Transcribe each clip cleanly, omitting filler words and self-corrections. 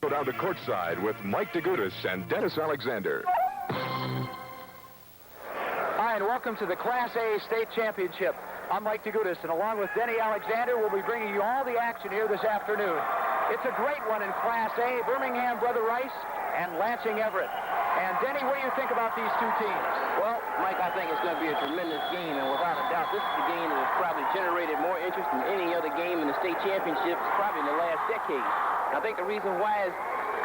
go down to courtside with Mike DeGuitis and Dennis Alexander. Hi, and welcome to the Class A State Championship. I'm Mike DeGuitis, and along with Denny Alexander, we'll be bringing you all the action here this afternoon. It's a great one in Class A, Birmingham, Brother Rice, and Lansing Everett. And Denny, what do you think about these two teams? Well, Mike, I think it's going to be a tremendous game, and without a doubt, this is the game that has probably generated more interest than any other game in the state championships probably in the last decade. I think the reason why is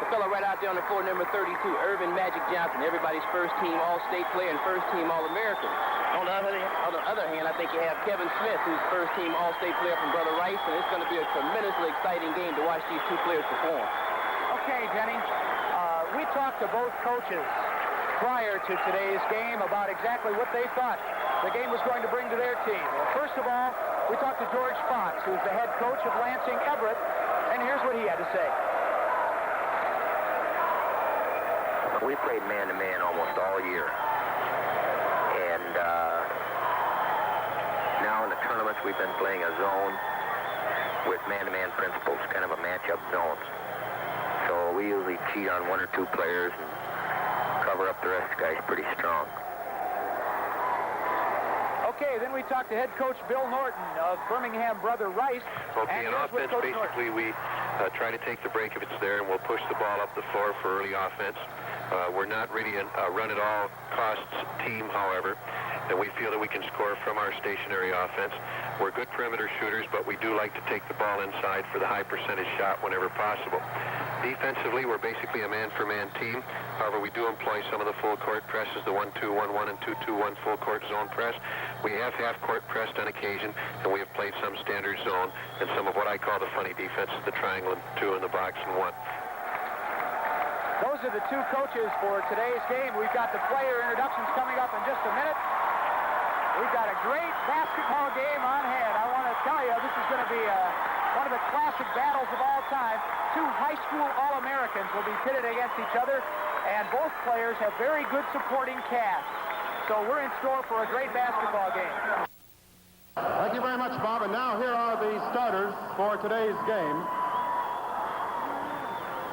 the fellow right out there on the floor, number 32, Earvin Magic Johnson, everybody's first-team All-State player and first-team All-American. On the other hand, I think you have Kevin Smith, who's first-team All-State player from Brother Rice, and it's going to be a tremendously exciting game to watch these two players perform. Okay, Denny. We talked to both coaches prior to today's game about exactly what they thought the game was going to bring to their team. Well, first of all, we talked to George Fox, who's the head coach of Lansing Everett, and here's what he had to say. We played man-to-man almost all year. And now in the tournaments, we've been playing a zone with man-to-man principles, kind of a matchup zones. So we usually cheat on one or two players and cover up the rest of the guys pretty strong. Okay, then we talked to head coach Bill Norton of Birmingham Brother Rice. Okay, on offense, basically, we try to take the break if it's there, and we'll push the ball up the floor for early offense. We're not really a run-at-all-costs team, however, and we feel that we can score from our stationary offense. We're good perimeter shooters, but we do like to take the ball inside for the high percentage shot whenever possible. Defensively, we're basically a man-for-man team. However, we do employ some of the full-court presses, the 1-2-1-1 and 2-2-1 full-court zone press. We have half-court pressed on occasion, and we have played some standard zone and some of what I call the funny defenses, the triangle and 2 in the box and 1. Those are the two coaches for today's game. We've got the player introductions coming up in just a minute. We've got a great basketball game on hand. I want to tell you, this is going to be one of the classic battles of all time. Two high school All-Americans will be pitted against each other, and both players have very good supporting casts. So we're in store for a great basketball game. Thank you very much, Bob. And now here are the starters for today's game.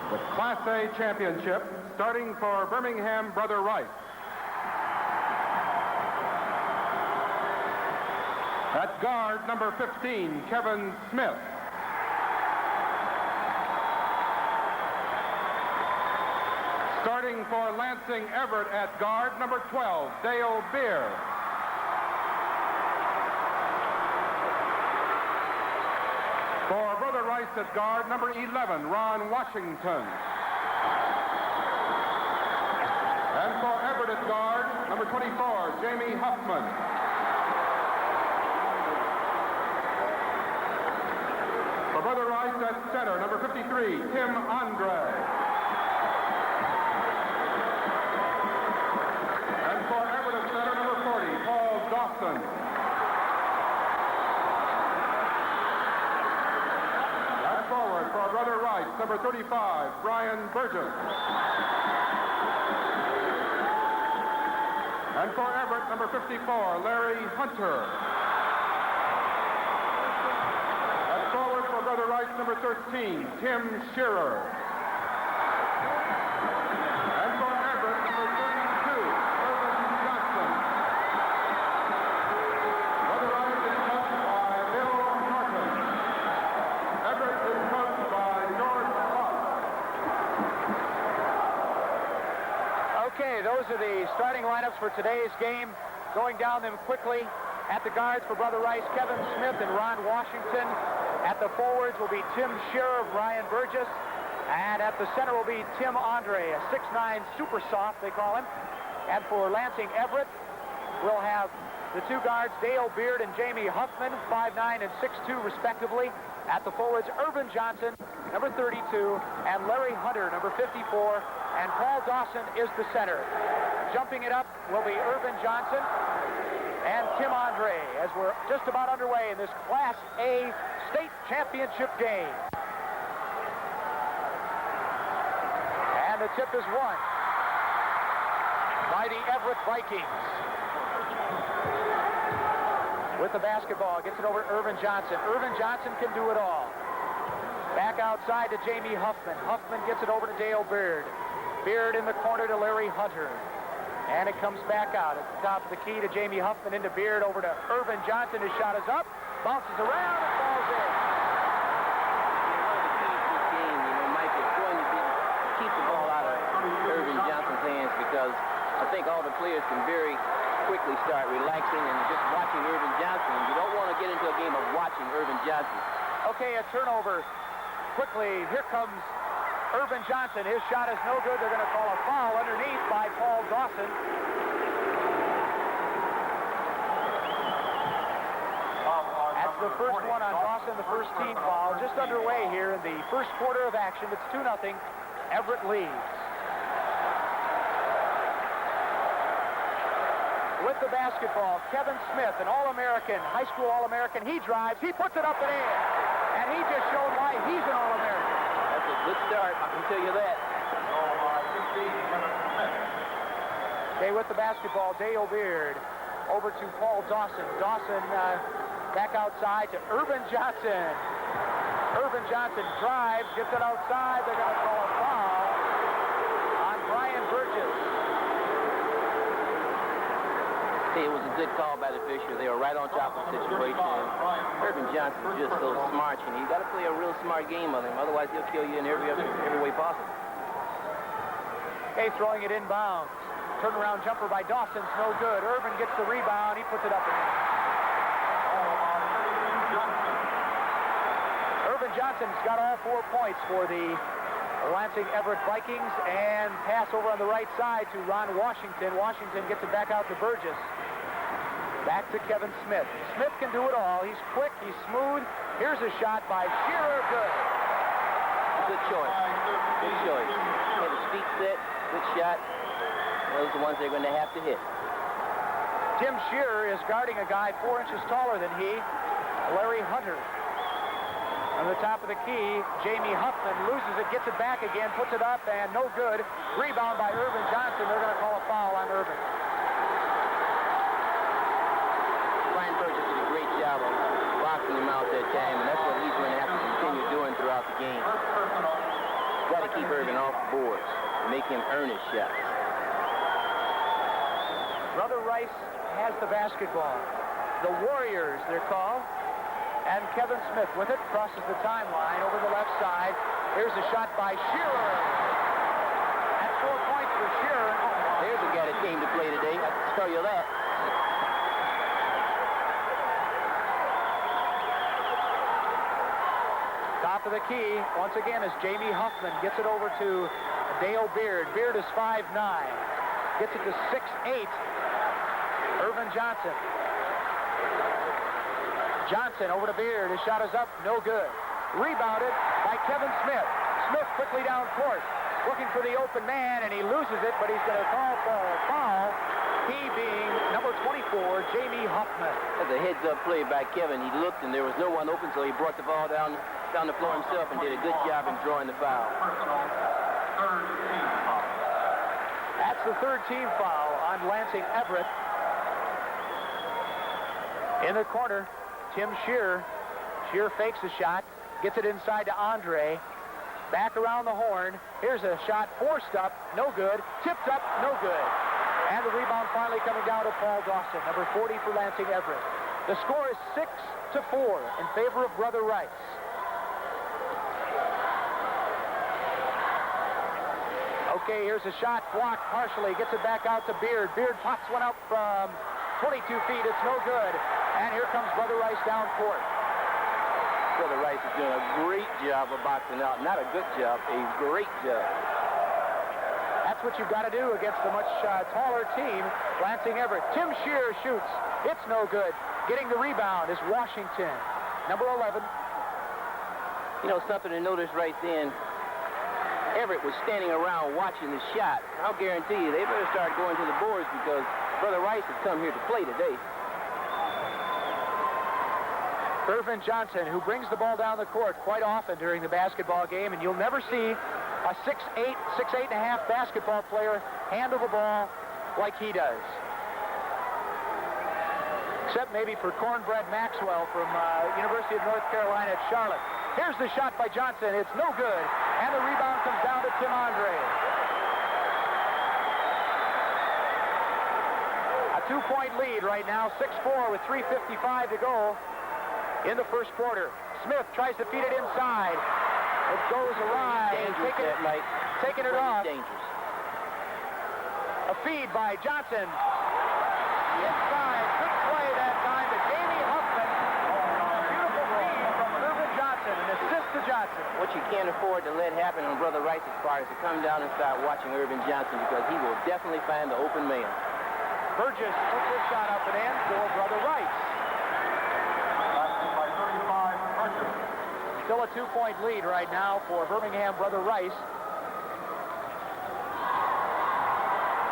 The Class A Championship, starting for Birmingham Brother Rice. At guard, number 15, Kevin Smith. Starting for Lansing Everett at guard, number 12, Dale Beer. For Brother Rice at guard, number 11, Ron Washington. And for Everett at guard, number 24, Jamie Huffman. For Brother Rice at center, number 53, Tim Andre. And for Everett at center, number 40, Paul Dawson. At forward for Brother Rice, number 35, Brian Burgess. And for Everett, number 54, Larry Hunter. Brother Rice, number 13, Tim Shearer. And for Everett, number 32, Earvin Johnson. Brother Rice is coached by Bill Norton. Everett is coached by George Fox. Okay, those are the starting lineups for today's game. Going down them quickly. At the guards for Brother Rice, Kevin Smith and Ron Washington. At the forwards will be Tim Shearer, Brian Burgess. And at the center will be Tim Andre, a 6'9" super soft, they call him. And for Lansing Everett, we'll have the two guards, Dale Beard and Jamie Huffman, 5'9" and 6'2", respectively. At the forwards, Earvin Johnson, number 32, and Larry Hunter, number 54. And Paul Dawson is the center. Jumping it up will be Earvin Johnson and Tim Andre, as we're just about underway in this Class A State Championship game. And the tip is won by the Everett Vikings. With the basketball, gets it over to Earvin Johnson. Earvin Johnson can do it all. Back outside to Jamie Huffman. Huffman gets it over to Dale Beard. Beard in the corner to Larry Hunter. And it comes back out at the top of the key to Jamie Huffman into Beard over to Earvin Johnson. His shot is up, bounces around, and falls in. One of the keys to this game, Mike, is going to be to keep the ball out of Earvin Johnson's hands, because I think all the players can very quickly start relaxing and just watching Earvin Johnson. You don't want to get into a game of watching Earvin Johnson. Okay, a turnover. Quickly, here comes Earvin Johnson. His shot is no good. They're going to call a foul underneath by Paul Dawson. That's the first one on Dawson, the first team foul. Just underway here in the first quarter of action. It's 2-0. Everett leads. With the basketball, Kevin Smith, an All-American, high school All-American. He drives, he puts it up and in. And he just showed why he's an All-American. That's a good start, I can tell you that. Okay, with the basketball, Dale Beard over to Paul Dawson. Dawson back outside to Earvin Johnson. Earvin Johnson drives, gets it outside. They're going to call a foul on Brian Burgess. Hey, it was a good call by the official. They were right on top of the situation. Earvin Johnson is just so smart, and you got to play a real smart game on him. Otherwise, he'll kill you in every way possible. Okay, throwing it inbounds. Turnaround jumper by Dawson's no good. Earvin gets the rebound. He puts it up and in. Earvin Johnson's got all 4 points for the Lansing Everett Vikings, and pass over on the right side to Ron Washington. Washington gets it back out to Burgess. Back to Kevin Smith. Smith can do it all. He's quick, he's smooth. Here's a shot by Shearer. Good. Good choice. Good choice. Had his feet set. Good shot. Those are the ones they're going to have to hit. Tim Shearer is guarding a guy 4 inches taller than he, Larry Hunter. On the top of the key, Jamie Huffman loses it, gets it back again, puts it up, and no good. Rebound by Earvin Johnson. They're going to call a foul on Earvin. Brian Burgess did a great job of boxing him out that time, and that's what he's going to have to continue doing throughout the game. Got to keep Earvin off the boards, make him earn his shots. Brother Rice has the basketball. The Warriors, they're called. And Kevin Smith with it, crosses the timeline over the left side. Here's a shot by Shearer. That's 4 points for Shearer. There's a guy that came to play today, I can tell you that. Top of the key, once again, is Jamie Huffman. Gets it over to Dale Beard. Beard is 5'9". Gets it to 6'8". Earvin Johnson. Johnson over to Beard. His shot is up, no good. Rebounded by Kevin Smith. Smith quickly down court, looking for the open man, and he loses it, but he's going to call for a foul. He being number 24, Jamie Huffman. That's a heads-up play by Kevin. He looked, and there was no one open, so he brought the ball down the floor himself and did a good job in drawing the foul. That's the third team foul on Lansing Everett. In the corner, Tim Shearer. Shearer fakes the shot, gets it inside to Andre. Back around the horn. Here's a shot forced up, no good. Tipped up, no good. And the rebound finally coming down to Paul Dawson, number 40 for Lansing Everett. The score is 6-4 in favor of Brother Rice. Okay, here's a shot blocked partially. Gets it back out to Beard. Beard pops one up from 22 feet. It's no good. And here comes Brother Rice down court. Brother Rice is doing a great job of boxing out. Not a good job, a great job. That's what you've got to do against a much taller team, Lansing Everett. Tim Shearer shoots. It's no good. Getting the rebound is Washington, number 11. You know, something to notice right then, Everett was standing around watching the shot. I'll guarantee you, they better start going to the boards because Brother Rice has come here to play today. Earvin Johnson, who brings the ball down the court quite often during the basketball game, and you'll never see a 6'8", 6'8.5" basketball player handle the ball like he does. Except maybe for Cornbread Maxwell from University of North Carolina at Charlotte. Here's the shot by Johnson. It's no good. And the rebound comes down to Tim Andre. A 2-point lead right now, 6-4 with 3:55 to go in the first quarter. Smith tries to feed it inside. It goes awry. Taking it off. Dangerous. A feed by Johnson. Inside. Good play that time to Jamie Huffman. Beautiful feed from Earvin Johnson. An assist to Johnson. What you can't afford to let happen on Brother Rice as far as to come down and start watching Earvin Johnson, because he will definitely find the open man. Burgess puts his shot up and in for Brother Rice. By 35, Burgess. Still a 2-point lead right now for Birmingham Brother Rice.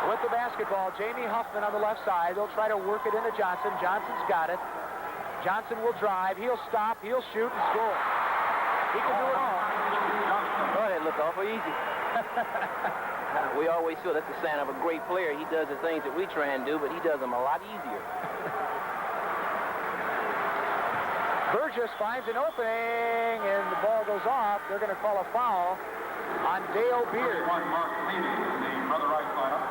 With the basketball, Jamie Huffman on the left side. They'll try to work it into Johnson. Johnson's got it. Johnson will drive. He'll stop. He'll shoot and score. He can do it all. Oh, that looked awful easy. We always feel that's a sign of a great player. He does the things that we try and do, but he does them a lot easier. Burgess finds an opening, and the ball goes off. They're going to call a foul on Dale Beard. 31, Mark Levy, the Brother Rice lineup.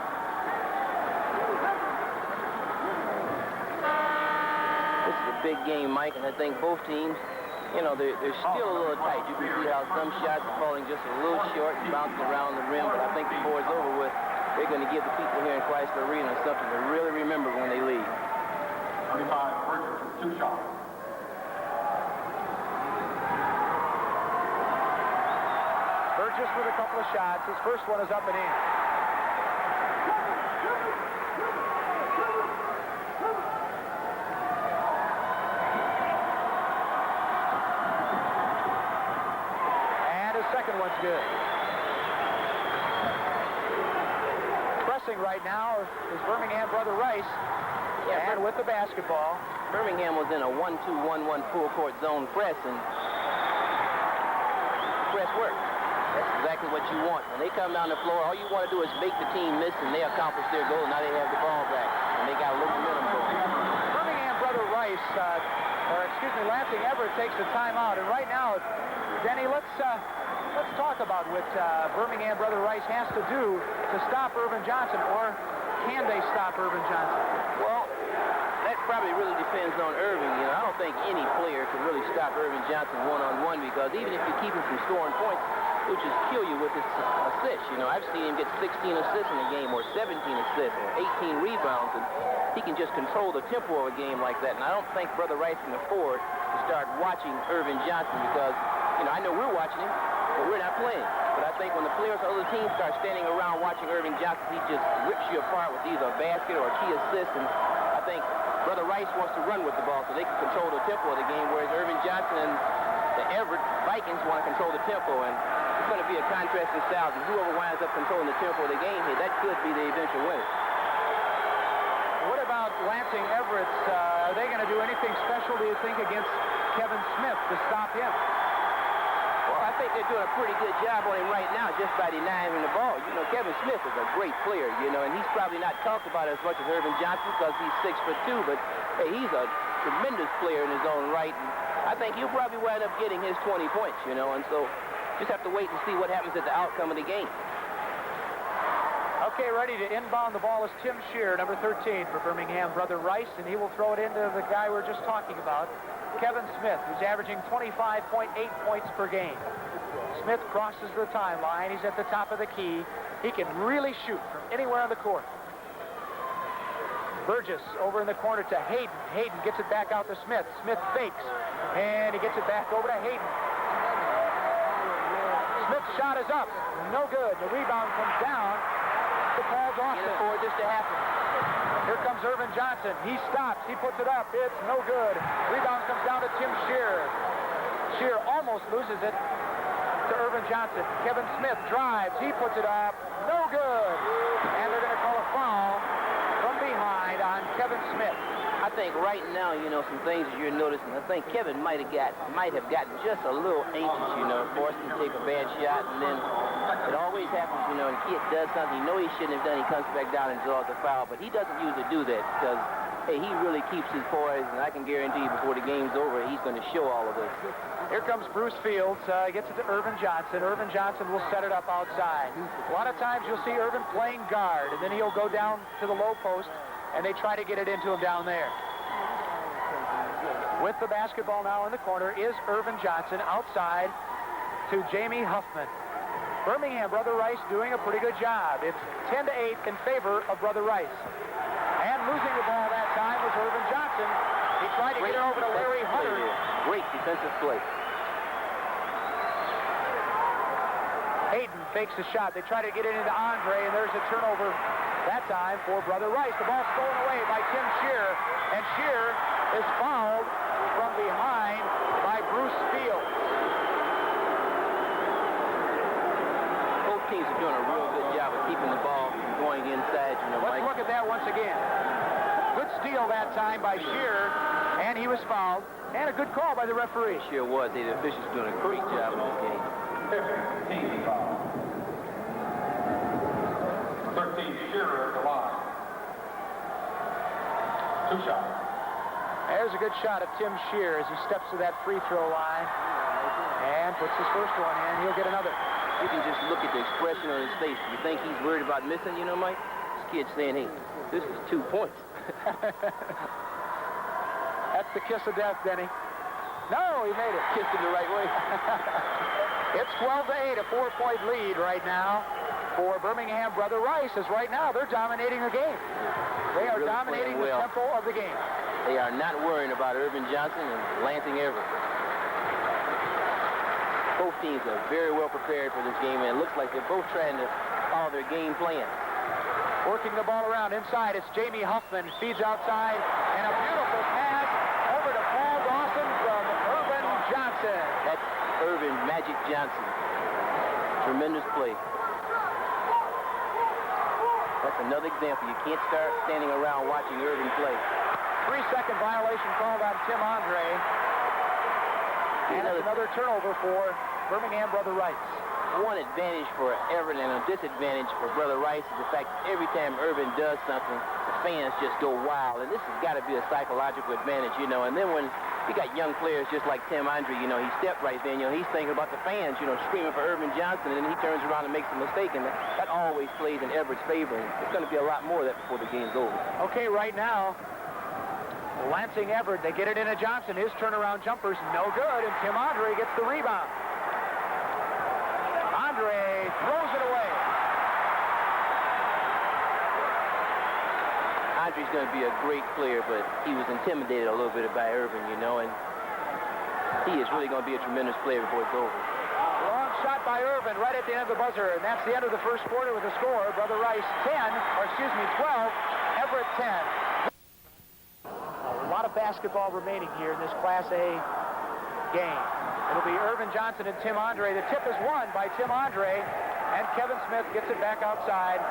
This is a big game, Mike, and I think both teams, you know, they're still a little tight. You can see how some shots are falling just a little short and bouncing around the rim, but I think before it's over with, they're going to give the people here in Crisler Arena something to really remember when they leave. 35, Burgess, 2 shots. Burgess with a couple of shots. His first one is up and in. And his second one's good. Pressing right now is Birmingham Brother Rice. Yeah, and with the basketball. Birmingham was in a 1-2-1-1 full court zone press, and press work. That's exactly what you want. When they come down the floor, all you want to do is make the team miss, and they accomplish their goal. Now they have the ball back, and they got a little momentum going. Birmingham Brother Rice, Lansing Everett takes the timeout, and right now, Denny, let's talk about what Birmingham Brother Rice has to do to stop Earvin Johnson, or can they stop Earvin Johnson? Well, that probably really depends on Earvin. You know, I don't think any player can really stop Earvin Johnson one-on-one, because even if you keep him from scoring points, he'll just kill you with his assists. You know, I've seen him get 16 assists in a game, or 17 assists, or 18 rebounds, and he can just control the tempo of a game like that. And I don't think Brother Rice can afford to start watching Earvin Johnson, because, you know, I know we're watching him, but we're not playing. But I think when the players of other teams start standing around watching Earvin Johnson, he just rips you apart with either a basket or a key assist. And I think Brother Rice wants to run with the ball so they can control the tempo of the game, whereas Earvin Johnson and the Everett Vikings want to control the tempo. And it's going to be a contrast in styles, and whoever winds up controlling the tempo of the game here, that could be the eventual winner. What about Lansing Everett? Are they going to do anything special, do you think, against Kevin Smith to stop him? Well, I think they're doing a pretty good job on him right now just by denying him the ball. You know, Kevin Smith is a great player, you know, and he's probably not talked about as much as Earvin Johnson because he's 6'2", but hey, he's a tremendous player in his own right, and I think he'll probably wind up getting his 20 points, you know, and so just have to wait and see what happens at the outcome of the game. Okay, ready to inbound the ball is Tim Shear, number 13 for Birmingham Brother Rice, and he will throw it into the guy we're just talking about, Kevin Smith, who's averaging 25.8 points per game. Smith crosses the timeline. He's at the top of the key. He can really shoot from anywhere on the court. Burgess over in the corner to Hayden. Hayden gets it back out to Smith. Smith fakes, and he gets it back over to Hayden. Smith's shot is up. No good. The rebound comes down to Paul Dawson. Can't afford this to happen. Here comes Earvin Johnson. He stops. He puts it up. It's no good. Rebound comes down to Tim Shear. Shear almost loses it to Earvin Johnson. Kevin Smith drives. He puts it up. No good. And they're going to call a foul from behind on Kevin Smith. I think right now, you know, some things that you're noticing. I think Kevin might have gotten just a little anxious, you know, forced him to take a bad shot, and then it always happens, you know, the kid does something he knows he shouldn't have done. He comes back down and draws the foul, but he doesn't usually do that because, hey, he really keeps his poise, and I can guarantee you before the game's over, he's going to show all of this. Here comes Bruce Fields. Gets it to Earvin Johnson. Earvin Johnson will set it up outside. A lot of times you'll see Earvin playing guard, and then he'll go down to the low post, and they try to get it into him down there. With the basketball now in the corner is Earvin Johnson outside to Jamie Huffman. Birmingham, Brother Rice doing a pretty good job. It's 10-8 in favor of Brother Rice. And losing the ball that time was Earvin Johnson. He tried to get it over to Larry Hunter. Great defensive play. Hayden fakes the shot. They try to get it into Andre, and there's a turnover that time for Brother Rice. The ball's stolen away by Tim Shear, and Shear is fouled from behind by Bruce Fields. Both teams are doing a real good job of keeping the ball from going inside. Let's look at that once again. Good steal that time by Shear, and he was fouled. And a good call by the referee. Shear was. The officials doing a great job in this game. 15 foul. 13 Shearer at the line. 2 shots. There's a good shot of Tim Shear as he steps to that free throw line and puts his first one in. He'll get another. You can just look at the expression on his face. You think he's worried about missing, Mike? This kid's saying, hey, this is 2 points. That's the kiss of death, Denny. No, he made it. Kissed him the right way. It's 12-8, a 4-point lead right now for Birmingham Brother Rice, as right now they're dominating the game. They are really dominating the tempo of the game. They are not worrying about Earvin Johnson and Lansing Everett. Both teams are very well prepared for this game, and it looks like they're both trying to follow their game plan. Working the ball around inside, it's Jamie Huffman. Feeds outside, and a beautiful pass over to Paul Dawson from Earvin Johnson. That's Earvin Magic Johnson. Tremendous play. That's another example. You can't start standing around watching Earvin play. 3-second violation called on Tim Andre. And it's another turnover for Birmingham Brother Rice. One advantage for Everett and a disadvantage for Brother Rice is the fact that every time Earvin does something, the fans just go wild. And this has got to be a psychological advantage, And then when you got young players just like Tim Andre, he stepped right then, he's thinking about the fans, screaming for Earvin Johnson, and then he turns around and makes a mistake, and that always plays in Everett's favor. And there's going to be a lot more of that before the game's over. Okay, right now, Lansing Everett, they get it into Johnson. His turnaround jumper's no good, and Tim Andre gets the rebound. Andre throws it away. Andre's going to be a great player, but he was intimidated a little bit by Earvin, and he is really going to be a tremendous player before it's over. Long shot by Earvin right at the end of the buzzer, and that's the end of the first quarter with the score. Brother Rice 12, Everett 10. A lot of basketball remaining here in this Class A game. It'll be Earvin Johnson and Tim Andre. The tip is won by Tim Andre, and Kevin Smith gets it back outside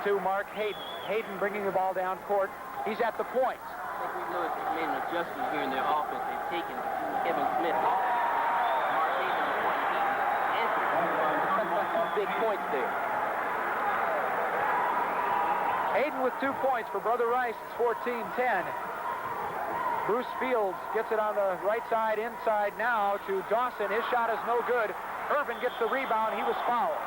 to Mark Hayden. Hayden bringing the ball down court. He's at the point. I think we've noticed they've made an adjustment here in their offense. They've taken Kevin Smith off. Mark Hayden is one big points there. Hayden with 2 points for Brother Rice. It's 14-10. Bruce Fields gets it on the right side, inside now to Dawson. His shot is no good. Earvin gets the rebound. He was fouled.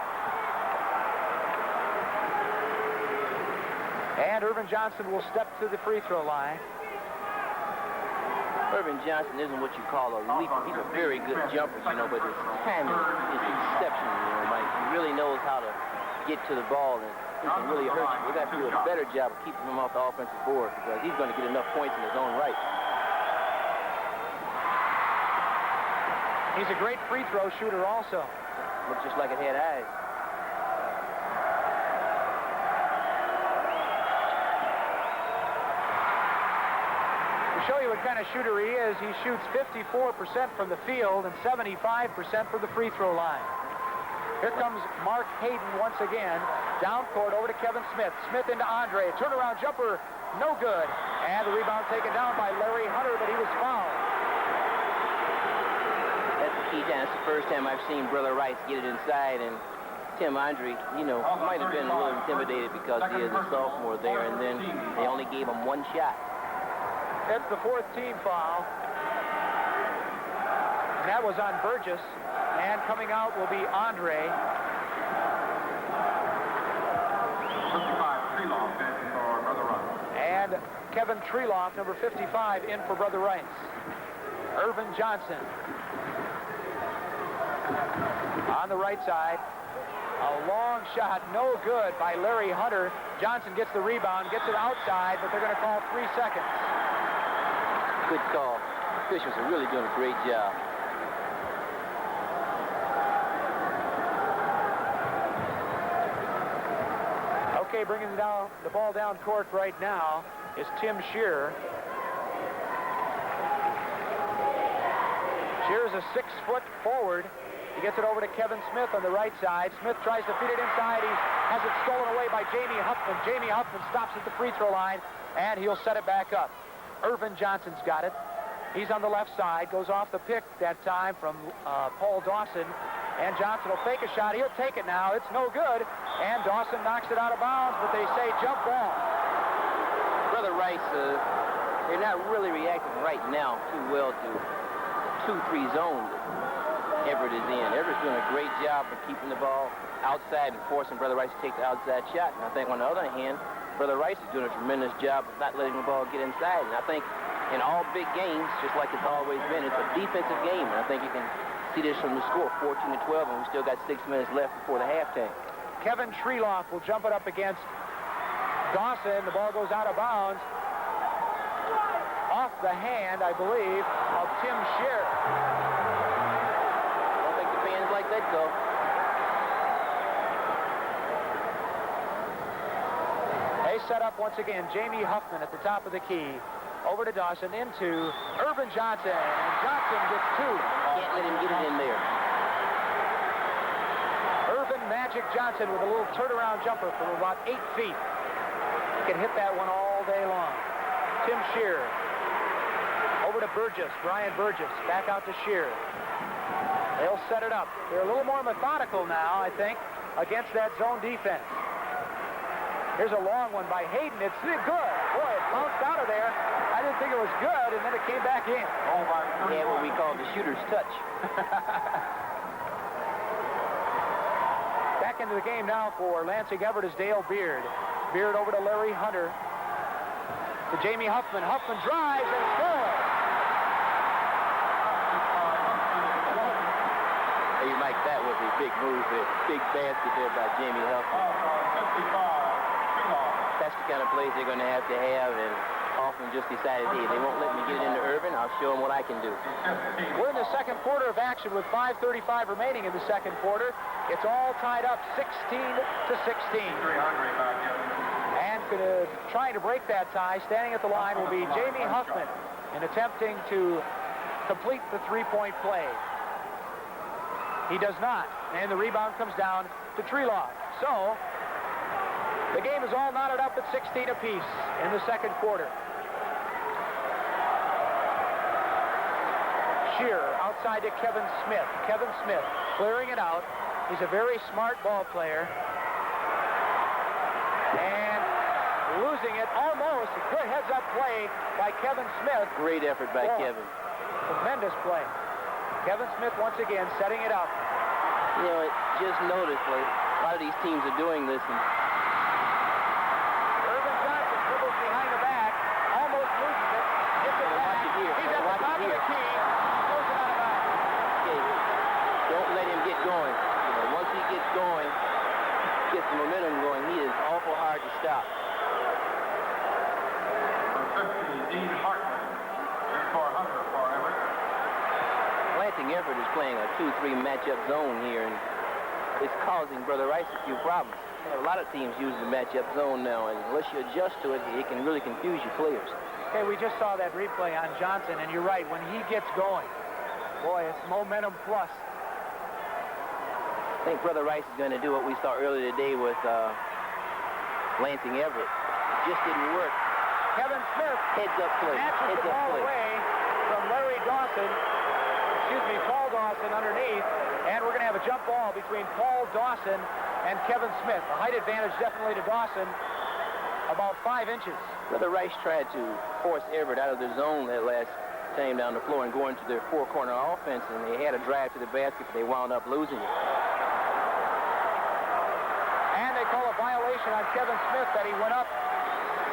And Earvin Johnson will step to the free throw line. Earvin Johnson isn't what you call a leaper. He's a very good jumper, but his timing is exceptional, Mike. He really knows how to get to the ball, and he can really hurt you. We've got to do a better job of keeping him off the offensive board because he's going to get enough points in his own right. He's a great free throw shooter also. Looks just like it had eyes. To show you what kind of shooter he is, he shoots 54% from the field and 75% from the free throw line. Here comes Mark Hayden once again. Down court over to Kevin Smith. Smith into Andre. Turnaround jumper, no good. And the rebound taken down by Larry Hunter, but he was fouled. That's the first time I've seen Brother Rice get it inside, and Tim Andre, might have been a little intimidated because he is a sophomore there, and then they only gave him 1 shot. That's the 4th team foul. And that was on Burgess. And coming out will be Andre. 55, Treloff in for Brother Rice. And Kevin Treloff, number 55, in for Brother Rice. Earvin Johnson. On the right side. A long shot, no good by Larry Hunter. Johnson gets the rebound, gets it outside, but they're going to call 3 seconds. Good call. Officials are really doing a great job. Okay, bringing the ball down court right now is Tim Shearer. Shearer's a 6-foot forward. He gets it over to Kevin Smith on the right side. Smith tries to feed it inside. He has it stolen away by Jamie Huffman. Jamie Huffman stops at the free throw line, and he'll set it back up. Earvin Johnson's got it. He's on the left side, goes off the pick that time from Paul Dawson, and Johnson will fake a shot. He'll take it now. It's no good, and Dawson knocks it out of bounds, but they say jump ball. Brother Rice, they're not really reacting right now too well to 2-3 zone that Everett is in. Everett's doing a great job of keeping the ball outside and forcing Brother Rice to take the outside shot. And I think on the other hand, Brother Rice is doing a tremendous job of not letting the ball get inside. And I think in all big games, just like it's always been, it's a defensive game. And I think you can see this from the score, 14-12, and we still got 6 minutes left before the halftime. Kevin Treloff will jump it up against Dawson. The ball goes out of bounds. Off the hand, I believe, of Tim Shearer. I don't think the fans like that go. They set up once again. Jamie Huffman at the top of the key. Over to Dawson, into Earvin Johnson. And Johnson gets 2. Can't let him get it in there. Earvin Magic Johnson with a little turnaround jumper from about 8 feet. He can hit that one all day long. Tim Shearer. Over to Burgess, Brian Burgess. Back out to Shearer. They'll set it up. They're a little more methodical now, I think, against that zone defense. Here's a long one by Hayden. It's good. Boy, it bounced out of there. I didn't think it was good, and then it came back in. Yeah, what we call the shooter's touch. Back into the game now for Lansing Everett is Dale Beard. Beard over to Larry Hunter. To Jamie Huffman. Huffman drives and scores. Hey, Mike, that was a big move there. Big basket there by Jamie Huffman. That's the kind of plays they're going to have, and Hoffman just decided, hey, they won't let me get into Earvin. I'll show them what I can do. We're in the second quarter of action with 5:35 remaining in the second quarter. It's all tied up 16-16. And trying to break that tie, standing at the line, will be Jamie Huffman in attempting to complete the three-point play. He does not, and the rebound comes down to Treloff. So the game is all knotted up at 16 apiece in the second quarter. Shearer outside to Kevin Smith. Kevin Smith clearing it out. He's a very smart ball player. And losing it almost. A good heads-up play by Kevin Smith. Great effort by Kevin. Tremendous play. Kevin Smith once again setting it up. You know, just notice, like, a lot of these teams are doing this. And Earvin Johnson dribbles behind the back, almost loses it. Gets it back. He's at the top of the key. Throws it out of bounds. Okay, don't let him get going. You know, once he gets going, gets the momentum going, he is awful hard to stop. Dean Hartman in for Hunter for Everett. Lansing Everett is playing a 2-3 matchup zone here, and it's causing Brother Rice a few problems. You know, a lot of teams use the matchup zone now, and unless you adjust to it, it can really confuse your players. Okay, we just saw that replay on Johnson, and you're right. When he gets going, boy, it's momentum plus. I think Brother Rice is going to do what we saw earlier today with Lansing Everett. It just didn't work. Kevin Smith Heads-up play. snatches the ball away from Larry Dawson. Paul Dawson underneath. And we're going to have a jump ball between Paul Dawson and Kevin Smith. The height advantage definitely to Dawson, about 5 inches. Brother Rice tried to force Everett out of the zone that last time down the floor and going to their four-corner offense, and they had a drive to the basket, but they wound up losing it. And they call a violation on Kevin Smith that he went up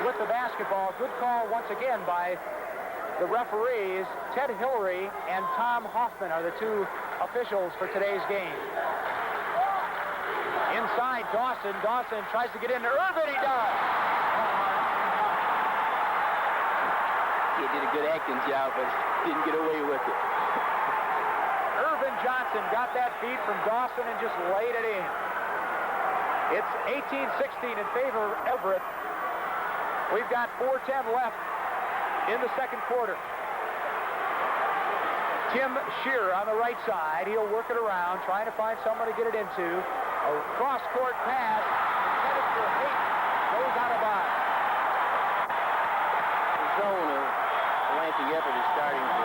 with the basketball. Good call once again by the referees. Ted Hillary and Tom Huffman are the two officials for today's game. Inside, Dawson. Dawson tries to get into Earvin. He does. He did a good acting job, but didn't get away with it. Earvin Johnson got that feed from Dawson and just laid it in. It's 18-16 in favor of Everett. We've got 4:10 left in the second quarter. Tim Shearer on the right side. He'll work it around, trying to find someone to get it into. A cross-court pass intended for Hayden. Goes out of bounds. The zone of Lansing Everett is starting to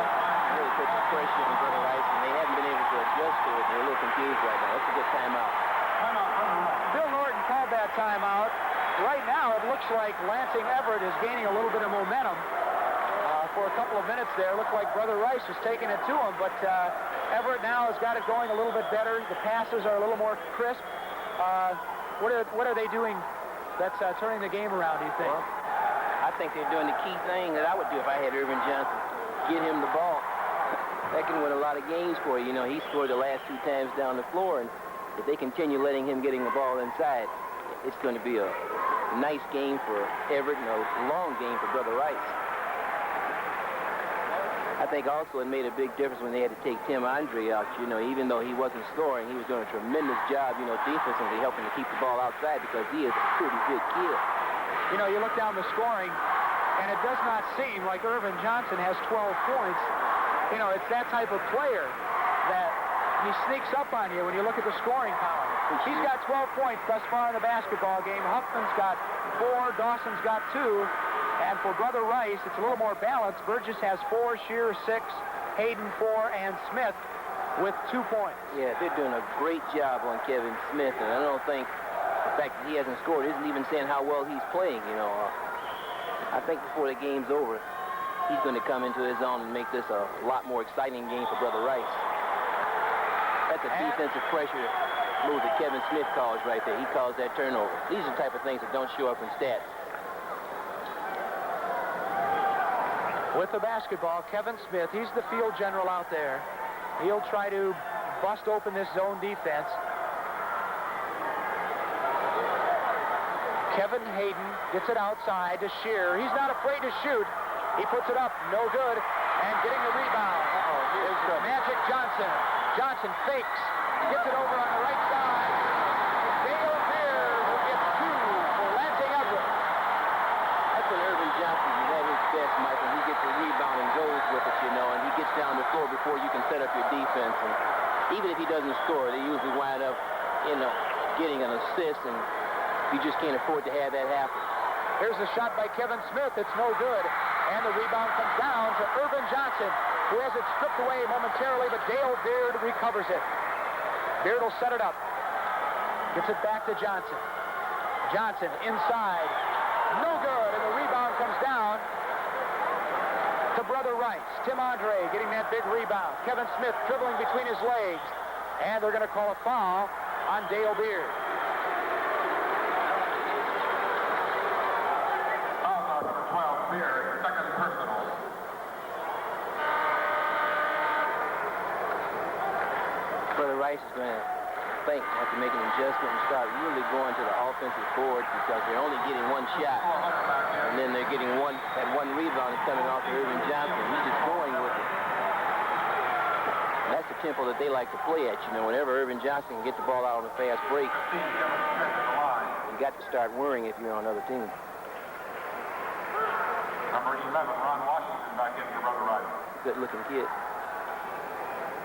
really put some pressure on Brother Rice, and they haven't been able to adjust to it. They're a little confused right now. That's a good timeout. Bill Norton called that timeout. Right now, it looks like Lansing Everett is gaining a little bit of momentum. For a couple of minutes there, it looked like Brother Rice was taking it to him, but Everett now has got it going a little bit better. The passes are a little more crisp. What are they doing that's turning the game around, do you think? Well, I think they're doing the key thing that I would do if I had Earvin Johnson. Get him the ball. That can win a lot of games for you. You know, he scored the last 2 times down the floor, and if they continue letting him getting the ball inside, it's going to be a nice game for Everett and a long game for Brother Rice. I think also it made a big difference when they had to take Tim Andre out. You know, even though he wasn't scoring, he was doing a tremendous job, you know, defensively helping to keep the ball outside because he is a pretty good kid. You know, you look down the scoring, and it does not seem like Earvin Johnson has 12 points. You know, it's that type of player that he sneaks up on you when you look at the scoring column. He's got 12 points thus far in the basketball game. Huffman's got 4, Dawson's got 2. And for Brother Rice, it's a little more balanced. Burgess has 4, Shearer 6, Hayden 4, and Smith with 2 points. Yeah, they're doing a great job on Kevin Smith, and I don't think the fact that he hasn't scored isn't even saying how well he's playing, you know. I think before the game's over, he's going to come into his own and make this a lot more exciting game for Brother Rice. That's a defensive pressure move that Kevin Smith calls right there. He calls that turnover. These are the type of things that don't show up in stats. With the basketball, Kevin Smith, he's the field general out there. He'll try to bust open this zone defense. Kevin Hayden gets it outside to Shearer. He's not afraid to shoot. He puts it up, no good, and getting the rebound is Magic Johnson. Johnson fakes, gets it over on the right side. Dale Beard will get 2 for Lansing Everett. That's when Earvin Johnson is at his best, Mike, when he gets a rebound and goes with it, you know, and he gets down the floor before you can set up your defense. And even if he doesn't score, they usually wind up, you know, getting an assist, and you just can't afford to have that happen. Here's a shot by Kevin Smith. It's no good. And the rebound comes down to Earvin Johnson, who has it stripped away momentarily, but Dale Beard recovers it. Beard will set it up. Gets it back to Johnson. Johnson inside. No good, and the rebound comes down to Brother Rice. Tim Andre getting that big rebound. Kevin Smith dribbling between his legs. And they're going to call a foul on Dale Beard. Foul number 12, Beard, second personal. Brother Rice is going to think, have to make an adjustment and start really going to the offensive boards because they're only getting 1 shot. And then they're getting that one rebound is coming off of Earvin Johnson. He's just going with it. And that's the tempo that they like to play at. You know, whenever Earvin Johnson can get the ball out on a fast break, you got to start worrying if you're on another team. Number 11, Ron Washington back in for Brother Rice. Good-looking kid.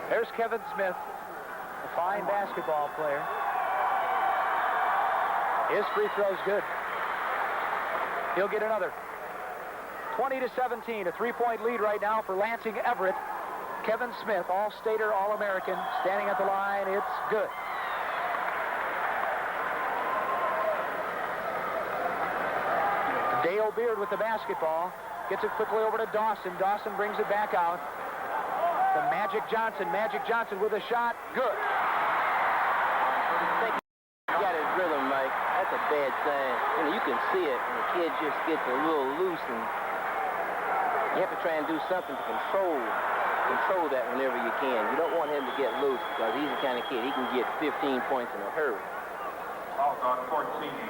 There's Kevin Smith, a fine basketball player. His free throw's good. He'll get another. 20-17, a 3-point lead right now for Lansing Everett. Kevin Smith, All-Stater, All-American, standing at the line. It's good. Dale Beard with the basketball. Gets it quickly over to Dawson. Dawson brings it back out. The Magic Johnson. Magic Johnson with a shot. Good. He got his rhythm, Mike. That's a bad sign. You know, you can see it, and the kid just gets a little loose, and you have to try and do something to control that whenever you can. You don't want him to get loose because he's the kind of kid, he can get 15 points in a hurry.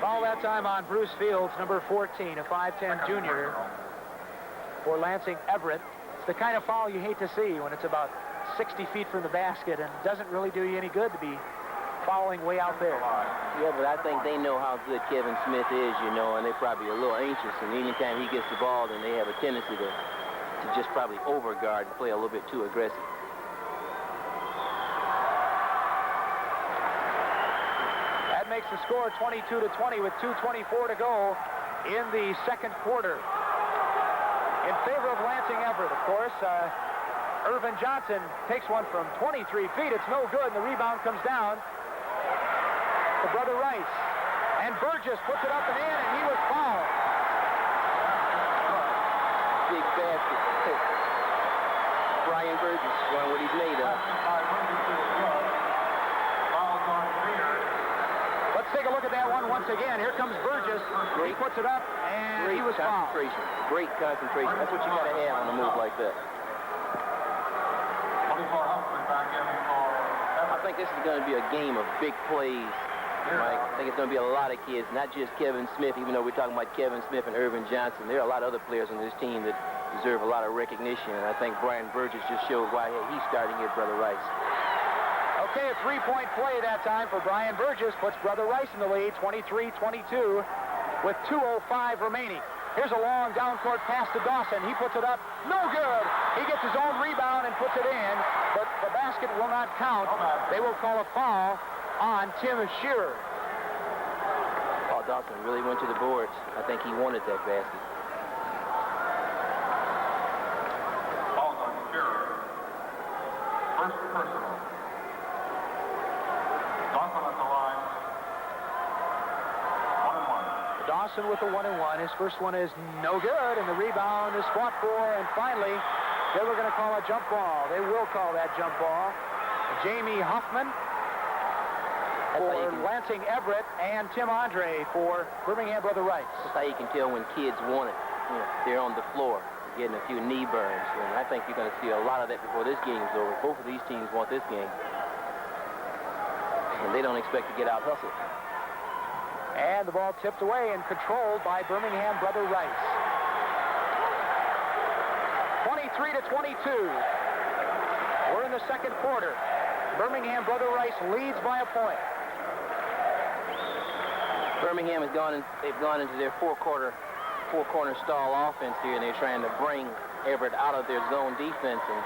Foul that time on Bruce Fields, number 14, a 5'10 junior for Lansing Everett. It's the kind of foul you hate to see when it's about 60 feet from the basket, and it doesn't really do you any good to be fouling way out there. Yeah, but I think they know how good Kevin Smith is, you know, and they're probably a little anxious, and anytime he gets the ball, then they have a tendency to just probably overguard and play a little bit too aggressive. That makes the score 22-20 with 2:24 to go in the second quarter. In favor of Lansing Everett, of course, Earvin Johnson takes one from 23 feet. It's no good, and the rebound comes down to Brother Rice. And Burgess puts it up and in, and he was fouled. Big basket. Brian Burgess showing what he's made of. Let's take a look at that one once again. Here comes Burgess. He puts it up, and he was fouled. Great concentration. That's what you got to have on a move like that. I think this is going to be a game of big plays, Mike. I think it's going to be a lot of kids, not just Kevin Smith, even though we're talking about Kevin Smith and Earvin Johnson. There are a lot of other players on this team that deserve a lot of recognition, and I think Brian Burgess just showed why he's starting here, Brother Rice. Okay, a three-point play that time for Brian Burgess. Puts Brother Rice in the lead, 23-22, with 2:05 remaining. Here's a long down-court pass to Dawson. He puts it up. No good. He gets his own rebound and puts it in, but the basket will not count. They will call a foul on Tim Shearer. Paul Dawson really went to the boards. I think he wanted that basket. Foul on Shearer. First personal. Dawson at the line. 1-1. Dawson with the 1-1. His first one is no good, and the rebound is fought for, and finally, they were going to call a jump ball. They will call that jump ball. Jamie Huffman for Lansing Everett and Tim Andre for Birmingham Brother Rice. That's how you can tell when kids want it. You know, they're on the floor, getting a few knee burns, and I think you're going to see a lot of that before this game's over. Both of these teams want this game, and they don't expect to get out hustled. And the ball tipped away and controlled by Birmingham Brother Rice. 23-22. We're in the second quarter. Birmingham Brother Rice leads by a point. Birmingham has gone into their four-corner stall offense here, and they're trying to bring Everett out of their zone defense, and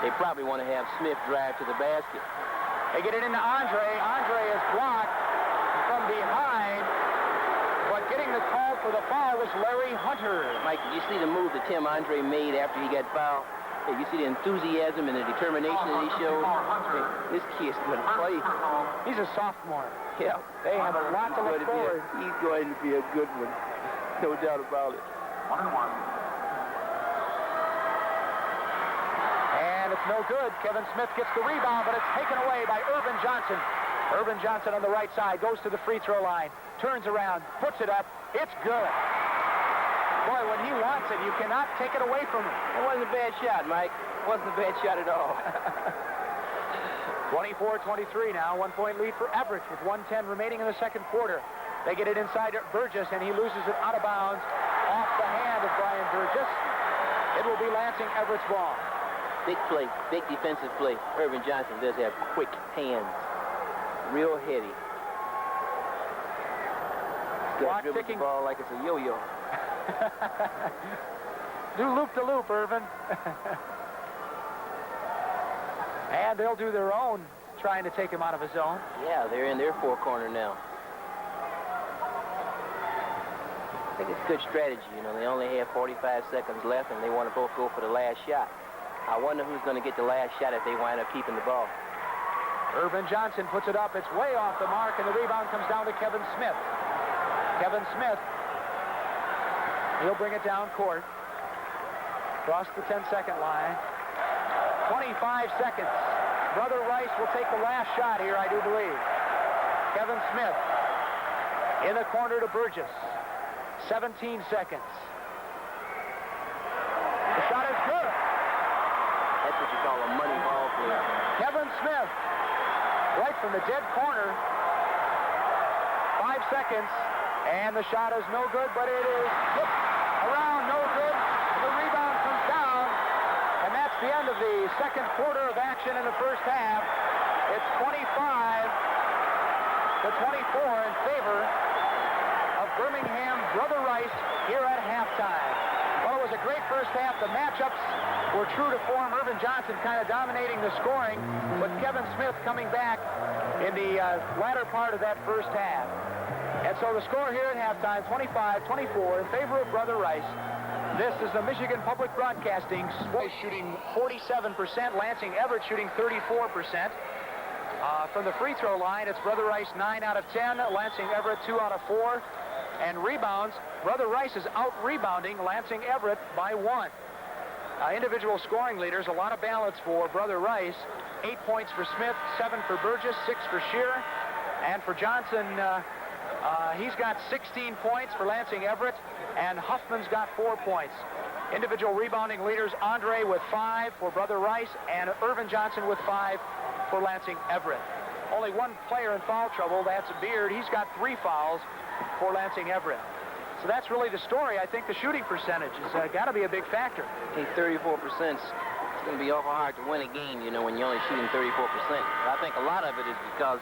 they probably want to have Smith drive to the basket. They get it into Andre. Andre is blocked from behind, but getting the call for the foul was Larry Hunter. Mike, did you see the move that Tim Andre made after he got fouled? Hey, you see the enthusiasm and the determination that he showed? Hey, this kid's going to play. He's a sophomore. Yeah. They have a lot to look forward. He's going to be a good one. No doubt about it. 1-1. And it's no good. Kevin Smith gets the rebound, but it's taken away by Earvin Johnson. Earvin Johnson on the right side goes to the free throw line, turns around, puts it up. It's good. Boy, when he wants it, you cannot take it away from him. It wasn't a bad shot, Mike. It wasn't a bad shot at all. 24-23 now, 1-point lead for Everett with 1:10 remaining in the second quarter. They get it inside to Burgess, and he loses it out of bounds off the hand of Brian Burgess. It will be Lansing Everett's ball. Big play, big defensive play. Earvin Johnson does have quick hands. Real heady. Clock dribbles ticking. the ball like it's a yo-yo. Do loop-to-loop, Earvin. And they'll do their own trying to take him out of his zone. Yeah, they're in their four-corner now. I think it's good strategy. You know, they only have 45 seconds left, and they want to both go for the last shot. I wonder who's going to get the last shot if they wind up keeping the ball. Earvin Johnson puts it up. It's way off the mark, and the rebound comes down to Kevin Smith. Kevin Smith He'll bring it down court. Across the 10-second line. 25 seconds. Brother Rice will take the last shot here, I do believe. Kevin Smith in the corner to Burgess. 17 seconds. The shot is good. That's what you call a money ball player. Kevin Smith, right from the dead corner. 5 seconds, and the shot is no good, but it is flipped around, no good. The rebound comes down, and that's the end of the second quarter of action in the first half. It's 25-24 in favor of Birmingham Brother Rice here at halftime. Well, it was a great first half. The matchups were true to form. Earvin Johnson kind of dominating the scoring, but Kevin Smith coming back in the latter part of that first half. And so the score here at halftime, 25-24 in favor of Brother Rice. This is the Michigan Public Broadcasting Sports shooting 47%, Lansing Everett shooting 34%. From the free throw line, it's Brother Rice 9 out of 10, Lansing Everett 2 out of 4. And rebounds, Brother Rice is out-rebounding Lansing Everett by 1. Individual scoring leaders, a lot of balance for Brother Rice. 8 points for Smith, 7 for Burgess, 6 for Shear. And for Johnson, he's got 16 points for Lansing Everett, and Huffman's got 4 points. Individual rebounding leaders, Andre with 5 for Brother Rice, and Earvin Johnson with 5 for Lansing Everett. Only one player in foul trouble, that's Beard. He's got 3 fouls for Lansing Everett. So that's really the story. I think the shooting percentage has got to be a big factor. I think 34%. It's going to be awful hard to win a game, you know, when you're only shooting 34%. I think a lot of it is because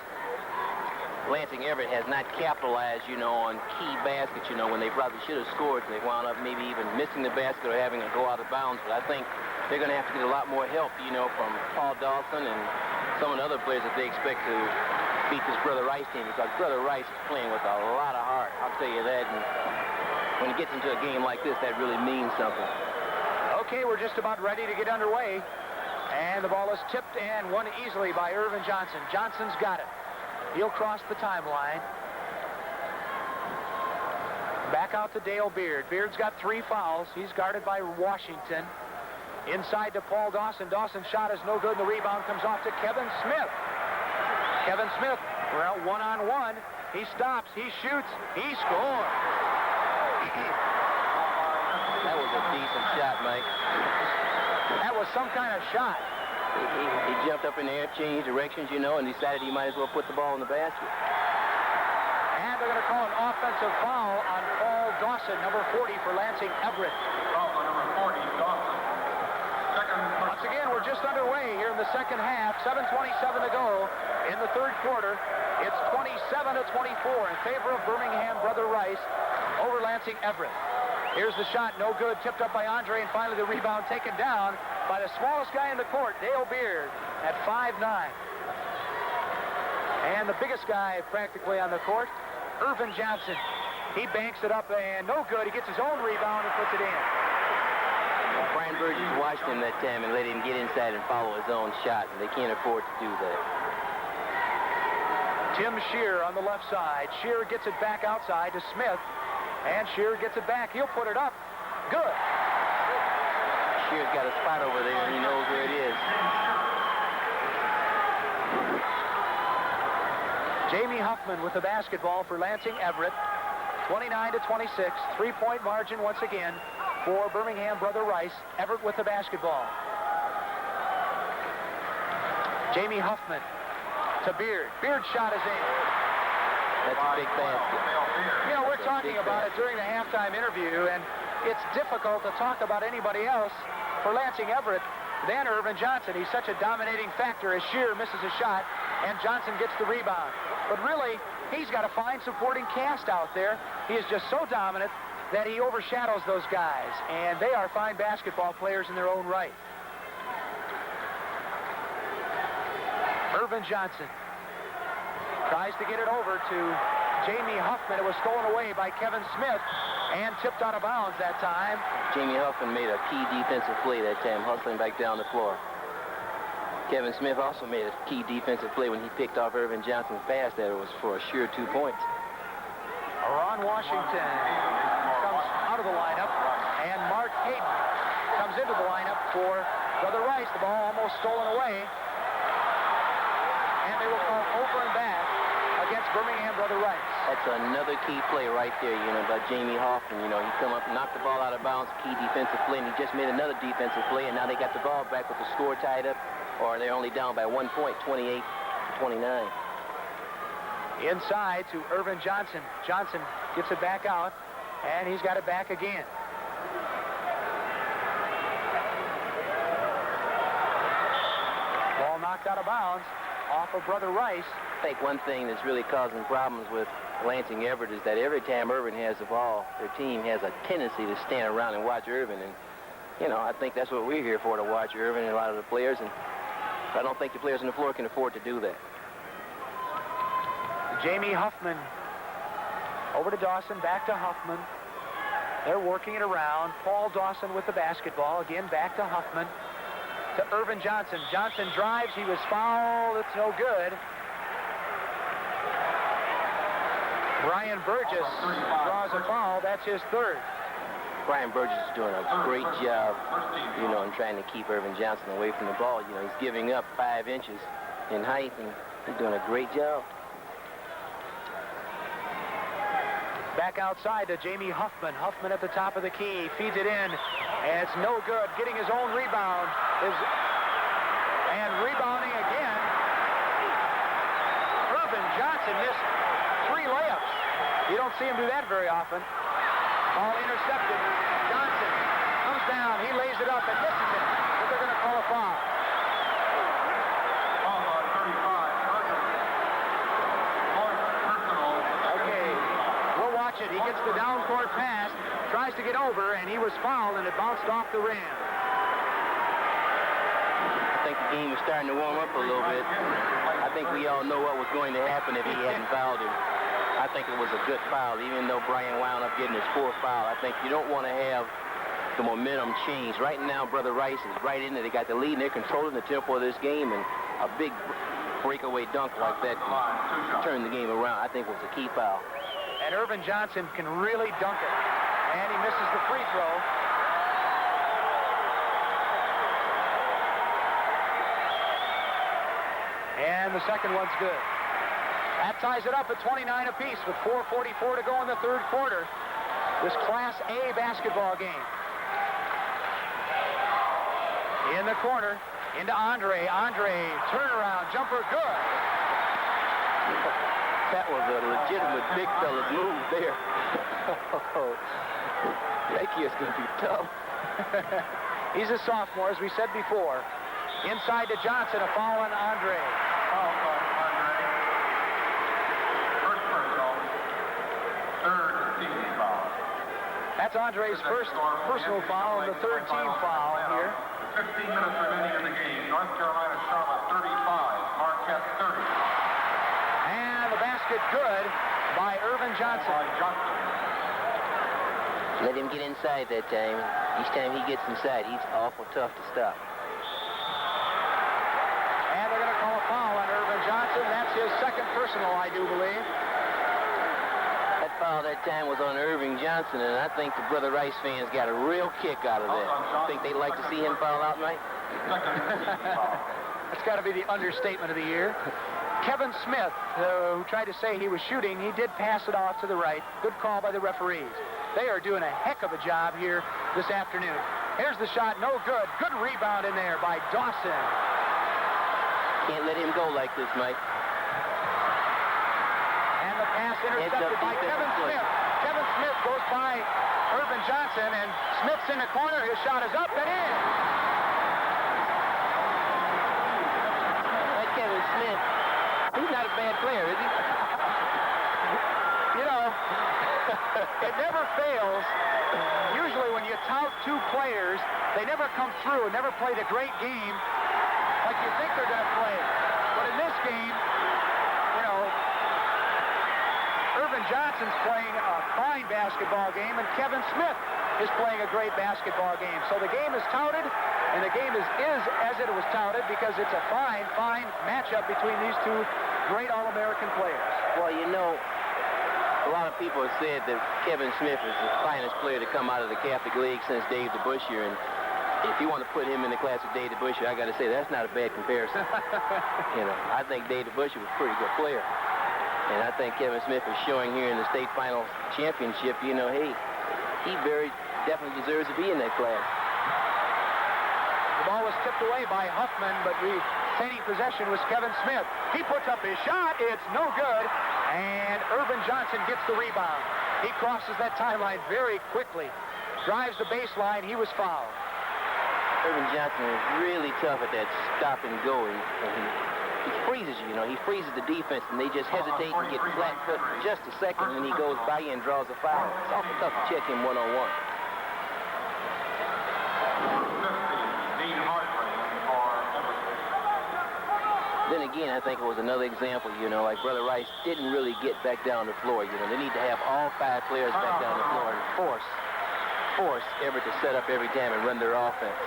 Lansing Everett has not capitalized, you know, on key baskets, you know, when they probably should have scored. They wound up maybe even missing the basket or having it go out of bounds. But I think they're going to have to get a lot more help, you know, from Paul Dawson and some of the other players that they expect to beat this Brother Rice team, because Brother Rice is playing with a lot of heart. I'll tell you that. And when it gets into a game like this, that really means something. Okay, we're just about ready to get underway. And the ball is tipped and won easily by Earvin Johnson. Johnson's got it. He'll cross the timeline. Back out to Dale Beard. Beard's got 3 fouls. He's guarded by Washington. Inside to Paul Dawson. Dawson's shot is no good. The rebound comes off to Kevin Smith. Kevin Smith, well, one-on-one. He stops. He shoots. He scores. That was a decent shot, Mike. That was some kind of shot. He jumped up in the air, changed directions, you know, and decided he might as well put the ball in the basket. And they're going to call an offensive foul on Paul Dawson, number 40 for Lansing Everett. Number 40, Dawson. Once again, we're just underway here in the second half. 7:27 to go in the third quarter. It's 27-24 in favor of Birmingham Brother Rice over Lansing Everett. Here's the shot, no good, tipped up by Andre, and finally the rebound taken down by the smallest guy in the court, Dale Beard, at 5'9". And the biggest guy practically on the court, Earvin Johnson. He banks it up and no good. He gets his own rebound and puts it in. Brian Burgess watched him that time and let him get inside and follow his own shot, and they can't afford to do that. Tim Shear on the left side. Shear gets it back outside to Smith, and Shear gets it back. He'll put it up. Good. Shear's got a spot over there, and he knows where it is. Jamie Huffman with the basketball for Lansing Everett. 29-26. 3-point margin once again for Birmingham Brother Rice. Everett with the basketball. Jamie Huffman to Beard. Beard's shot is in. That's a big basket. You know, we're talking about it during the halftime interview, and it's difficult to talk about anybody else for Lansing Everett than Earvin Johnson. He's such a dominating factor as Shear misses a shot, and Johnson gets the rebound. But really, he's got a fine supporting cast out there. He is just so dominant that he overshadows those guys, and they are fine basketball players in their own right. Earvin Johnson tries to get it over to Jamie Huffman. It was stolen away by Kevin Smith and tipped out of bounds that time. Jamie Huffman made a key defensive play that time, hustling back down the floor. Kevin Smith also made a key defensive play when he picked off Earvin Johnson's pass that it was for a sure 2 points. Ron Washington comes out of the lineup, and Mark Hayden comes into the lineup for Brother Rice. The ball almost stolen away, and they will call over and back against Birmingham Brother Rice. That's another key play right there, by Jamie Huffman. He come up and knocked the ball out of bounds, key defensive play, and he just made another defensive play, and now they got the ball back with the score tied up, or they're only down by 1 point, 28-29. Inside to Earvin Johnson. Johnson gets it back out, and he's got it back again. Ball knocked out of bounds off of Brother Rice. I think one thing that's really causing problems with Lansing Everett is that every time Earvin has the ball, their team has a tendency to stand around and watch Earvin. And, I think that's what we're here for, to watch Earvin and a lot of the players. And I don't think the players on the floor can afford to do that. Jamie Huffman over to Dawson, back to Huffman. They're working it around. Paul Dawson with the basketball. Again, back to Huffman. To Earvin Johnson. Johnson drives. He was fouled. It's no good. Brian Burgess draws a foul. That's his third. Brian Burgess is doing a great job, in trying to keep Earvin Johnson away from the ball. He's giving up 5 inches in height, and he's doing a great job. Back outside to Jamie Huffman. Huffman at the top of the key. Feeds it in, and it's no good. Getting his own rebound. And rebounding again. Earvin Johnson missed 3 layups. You don't see him do that very often. Ball intercepted. Johnson comes down. He lays it up and misses it. But they're going to call a foul. Foul on 35. Okay, we'll watch it. He gets the down court pass, tries to get over, and he was fouled, and it bounced off the rim. I think the game was starting to warm up a little bit. I think we all know what was going to happen if he hadn't fouled him. I think it was a good foul, even though Brian wound up getting his 4th foul. I think you don't want to have the momentum change. Right now, Brother Rice is right in it. They got the lead, and they're controlling the tempo of this game, and a big breakaway dunk like that can turn the game around. I think it was a key foul. And Earvin Johnson can really dunk it. And he misses the free throw. And the second one's good. That ties it up at 29 apiece with 4:44 to go in the third quarter. This Class A basketball game. In the corner, into Andre. Andre, turnaround, jumper, good. That was a legitimate big fella's move there. That kid's going to be tough. He's a sophomore, as we said before. Inside to Johnson, a foul on Andre. Foul on Andre. First personal. Third team foul. That's Andre's first personal foul and the third team foul here. 15 minutes remaining in the game. North Carolina Charlotte 35, Marquette 30. And the basket good by Earvin Johnson. Let him get inside that time. Each time he gets inside, he's awful tough to stop. And they're going to call a foul on Earvin Johnson. That's his second personal, I do believe. That foul that time was on Earvin Johnson, and I think the Brother Rice fans got a real kick out of that. I think they'd like to see him foul out tonight. That's got to be the understatement of the year. Kevin Smith, who tried to say he was shooting, he did pass it off to the right. Good call by the referees. They are doing a heck of a job here this afternoon. Here's the shot, no good. Good rebound in there by Dawson. Can't let him go like this, Mike. And the pass intercepted by Kevin Smith. Kevin Smith goes by Earvin Johnson, and Smith's in the corner. His shot is up and in. That Kevin Smith, he's not a bad player, is he? It never fails. Usually when you tout 2 players, they never come through, never play the great game like you think they're going to play. But in this game, Earvin Johnson's playing a fine basketball game, and Kevin Smith is playing a great basketball game. So the game is touted, and the game is as it was touted because it's a fine matchup between these 2 great All-American players. Well, A lot of people have said that Kevin Smith is the finest player to come out of the Catholic League since Dave DeBusschere, and if you want to put him in the class of Dave DeBusschere, I got to say that's not a bad comparison. I think Dave DeBusschere was a pretty good player, and I think Kevin Smith is showing here in the state final championship. Hey, he very definitely deserves to be in that class. The ball was tipped away by Huffman, but retaining possession was Kevin Smith. He puts up his shot. It's no good. And Earvin Johnson gets the rebound. He crosses that timeline very quickly. Drives the baseline. He was fouled. Earvin Johnson is really tough at that stop and go. He freezes you, He freezes the defense, and they just hesitate and get flat-footed for just a second, and he goes by you and draws a foul. It's awful tough to check him one-on-one. Then again, I think it was another example, like Brother Rice didn't really get back down the floor. They need to have all 5 players back down the floor and force Everett to set up every time and run their offense.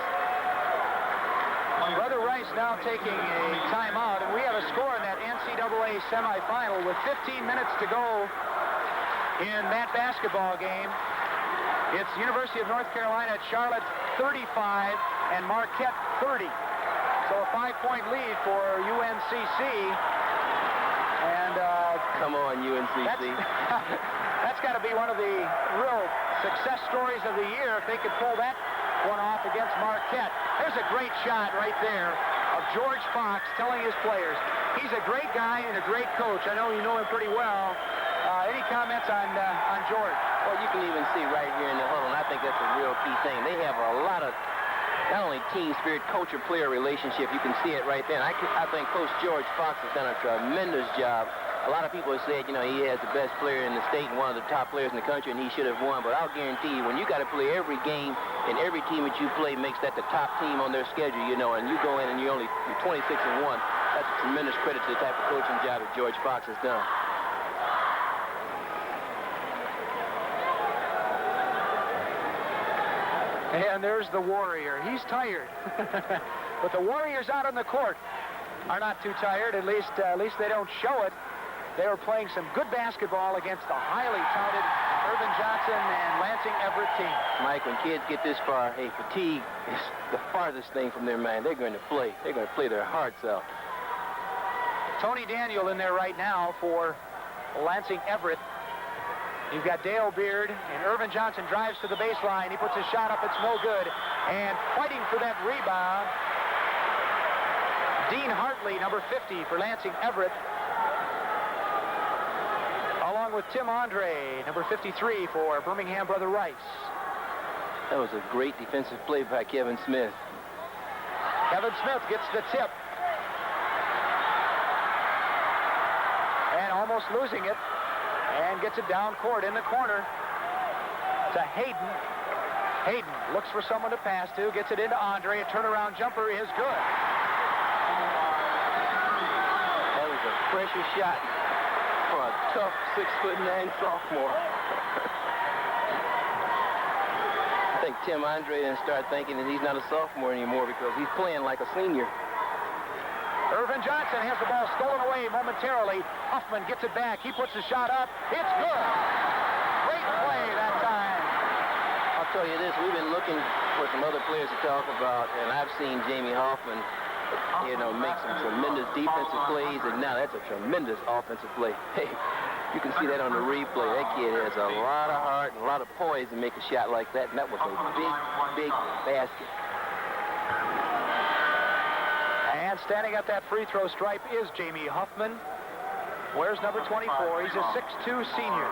Brother Rice now taking a timeout, and we have a score in that NCAA semifinal with 15 minutes to go in that basketball game. It's University of North Carolina at Charlotte 35 and Marquette 30. So a 5-point lead for UNCC. And come on, UNCC. That's got to be one of the real success stories of the year if they could pull that one off against Marquette. There's a great shot right there of George Fox telling his players. He's a great guy and a great coach. I know you know him pretty well. Any comments on George? Well, you can even see right here in the huddle, and I think that's a real key thing. They have a lot of not only team spirit, coach-player relationship. You can see it right there. And I think Coach George Fox has done a tremendous job. A lot of people have said, he has the best player in the state and one of the top players in the country, and he should have won. But I'll guarantee you, when you got to play every game and every team that you play makes that the top team on their schedule, and you go in and you're 26-1, that's a tremendous credit to the type of coaching job that George Fox has done. And there's the Warrior. He's tired. But the Warriors out on the court are not too tired. At least they don't show it. They were playing some good basketball against the highly touted Earvin Johnson and Lansing Everett team. Mike, when kids get this far, fatigue is the farthest thing from their mind. They're going to play. They're going to play their hearts out. Tony Daniel in there right now for Lansing Everett. You've got Dale Beard, and Earvin Johnson drives to the baseline. He puts his shot up. It's no good. And fighting for that rebound, Dean Hartley, number 50 for Lansing Everett, along with Tim Andre, number 53 for Birmingham Brother Rice. That was a great defensive play by Kevin Smith. Kevin Smith gets the tip. And almost losing it. And gets it down court in the corner to Hayden. Hayden looks for someone to pass to, gets it into Andre. A turnaround jumper is good. That was a pressure shot for a tough 6'9" sophomore. I think Tim Andre didn't start thinking that he's not a sophomore anymore because he's playing like a senior. Earvin Johnson has the ball stolen away momentarily. Huffman gets it back. He puts the shot up. It's good. Great play that time. I'll tell you this, we've been looking for some other players to talk about, and I've seen Jamie Huffman, make some tremendous defensive plays, and now that's a tremendous offensive play. Hey, you can see that on the replay. That kid has a lot of heart and a lot of poise to make a shot like that, and that was a big, big basket. And standing at that free throw stripe is Jamie Huffman. Wears number 24. He's a 6'2" senior.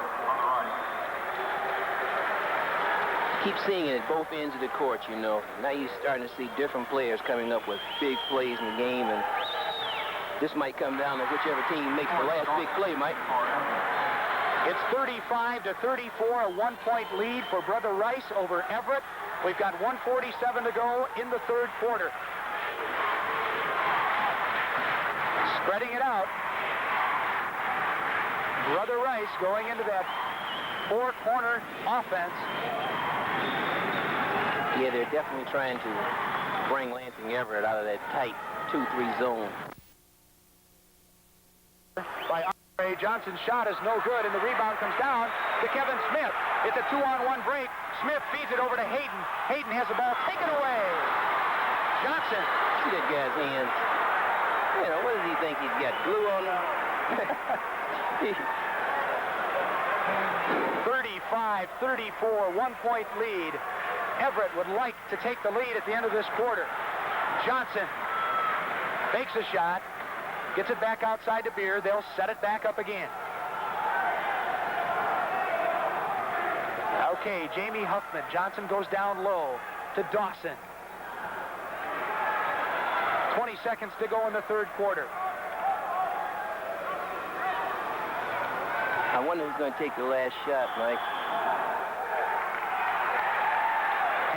Keep seeing it at both ends of the court, Now you're starting to see different players coming up with big plays in the game, and this might come down to whichever team makes the last big play, Mike. It's 35-34, a 1-point lead for Brother Rice over Everett. We've got 1:47 to go in the third quarter. Spreading it out. Brother Rice going into that four-corner offense. Yeah, they're definitely trying to bring Lansing Everett out of that tight 2-3 zone. By Andre Johnson's shot is no good, and the rebound comes down to Kevin Smith. It's a 2-on-1 break. Smith feeds it over to Hayden. Hayden has the ball taken away. Johnson. See that guy's hands. You know, what does he think? He's got glue on them? 35-34, 1-point lead. Everett would like to take the lead at the end of this quarter. Johnson fakes a shot, gets it back outside to Beer. They'll set it back up again. Okay, Jamie Huffman. Johnson goes down low to Dawson. 20 seconds to go in the third quarter. I wonder who's going to take the last shot, Mike.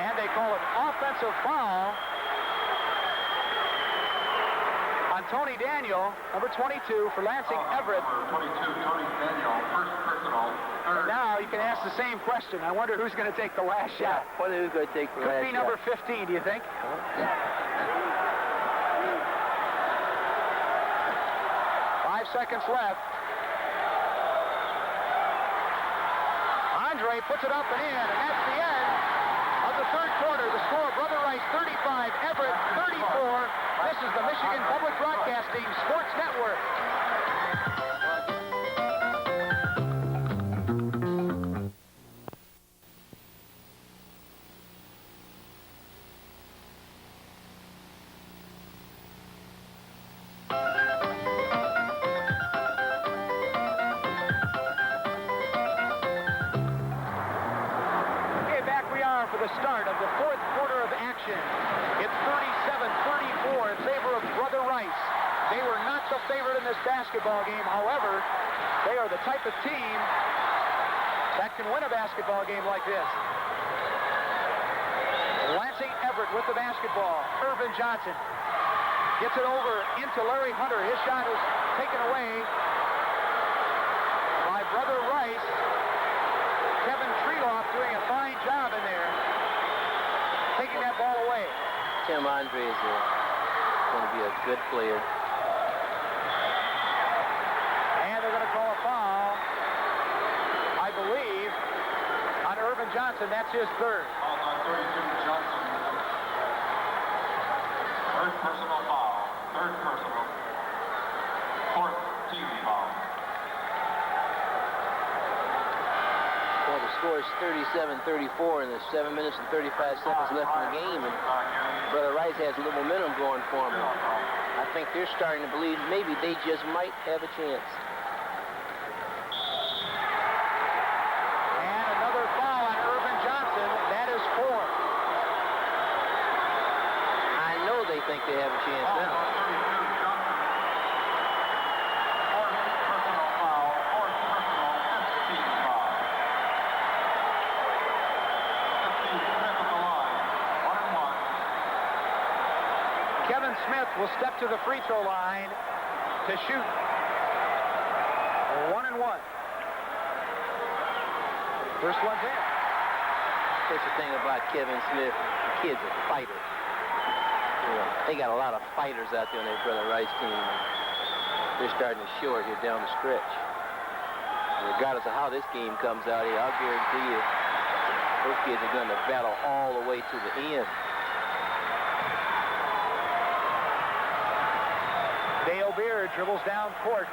And they call an offensive foul on Tony Daniel, number 22 for Lansing Everett. Number 22, Tony Daniel, first personal. And now you can ask the same question. I wonder who's going to take the last shot. I wonder who's going to take the last shot. Could be number 15, do you think? 5 seconds left. Andre puts it up and in, and that's the end of the third quarter. The score, Brother Rice 35, Everett 34. This is the Michigan Public Broadcasting Sports Network. The start of the fourth quarter of action. It's 37-34 in favor of Brother Rice. They were not the favorite in this basketball game. However, they are the type of team that can win a basketball game like this. Lansing Everett with the basketball. Earvin Johnson gets it over into Larry Hunter. His shot is taken away by Brother Rice. Kevin Treloff doing a fine job in there, taking that ball away. Tim Andre is going to be a good player. And they're going to call a foul, I believe, on Earvin Johnson. That's his third. Foul on 32, Johnson. Third personal foul. Third personal. Fourth team foul. Well, the score is 37-34, and there's 7 minutes and 35 seconds left in the game, and Brother Rice has a little momentum going for him. I think they're starting to believe maybe they just might have a chance. And another foul on Earvin Johnson. That is 4. I know they think they have a chance now. Kevin Smith will step to the free throw line to shoot 1 and 1. First one's in. That's the thing about Kevin Smith. The kid's a fighter. You know, they got a lot of fighters out there on their Brother Rice team. They're starting to show it here down the stretch. Regardless of how this game comes out here, I'll guarantee you those kids are going to battle all the way to the end. Dale Beard dribbles down court,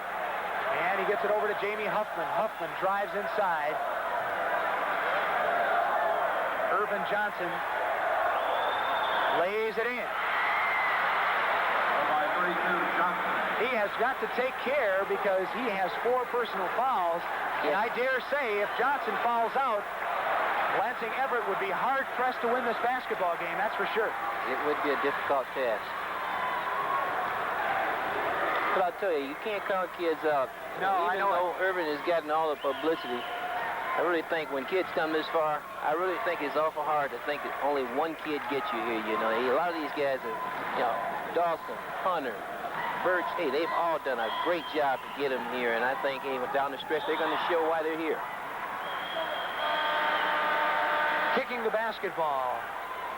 and he gets it over to Jamie Huffman. Huffman drives inside. Earvin Johnson lays it in. By 32, Johnson. He has got to take care because he has 4 personal fouls, and I dare say if Johnson fouls out, Lansing Everett would be hard-pressed to win this basketball game, that's for sure. It would be a difficult task. But I'll tell you, you can't count kids out. No, I know. Even though Earvin has gotten all the publicity, I really think when kids come this far, I really think it's awful hard to think that only one kid gets you here, you know. A lot of these guys are, you know, Dawson, Hunter, Birch, hey, they've all done a great job to get them here, and I think even down the stretch, they're going to show why they're here. Kicking the basketball,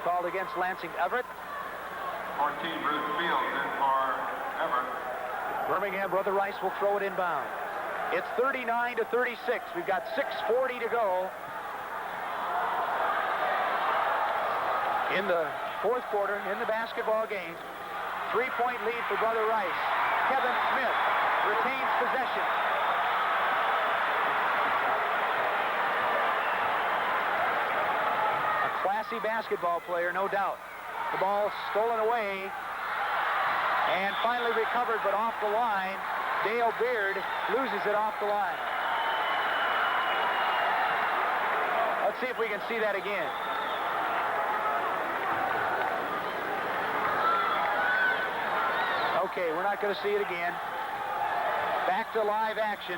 called against Lansing Everett. 14, Bruce Fields in for Everett. Birmingham, Brother Rice will throw it inbound. It's 39-36. We've got 6:40 to go in the fourth quarter in the basketball game. 3-point lead for Brother Rice. Kevin Smith retains possession. A classy basketball player, no doubt. The ball stolen away and finally recovered, but off the line. Dale Beard loses it off the line. Let's see if we can see that again. Okay, we're not going to see it again. Back to live action.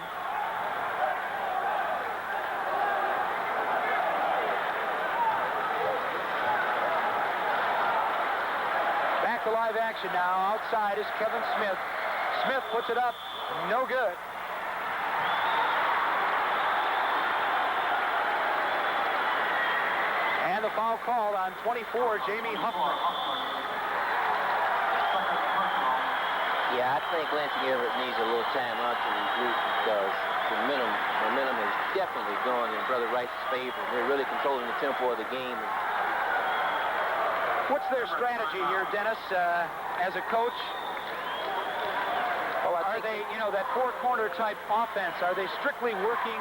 Back to live action now. Outside is Kevin Smith. Smith puts it up. No good. And the foul called on 24, Jamie Huffman. Yeah, I think Lansing Everett needs a little time out to regroup because the momentum has definitely gone in Brother Rice's favor. They're really controlling the tempo of the game. What's their strategy here, Dennis, as a coach? Are they, that four-corner type offense, are they strictly working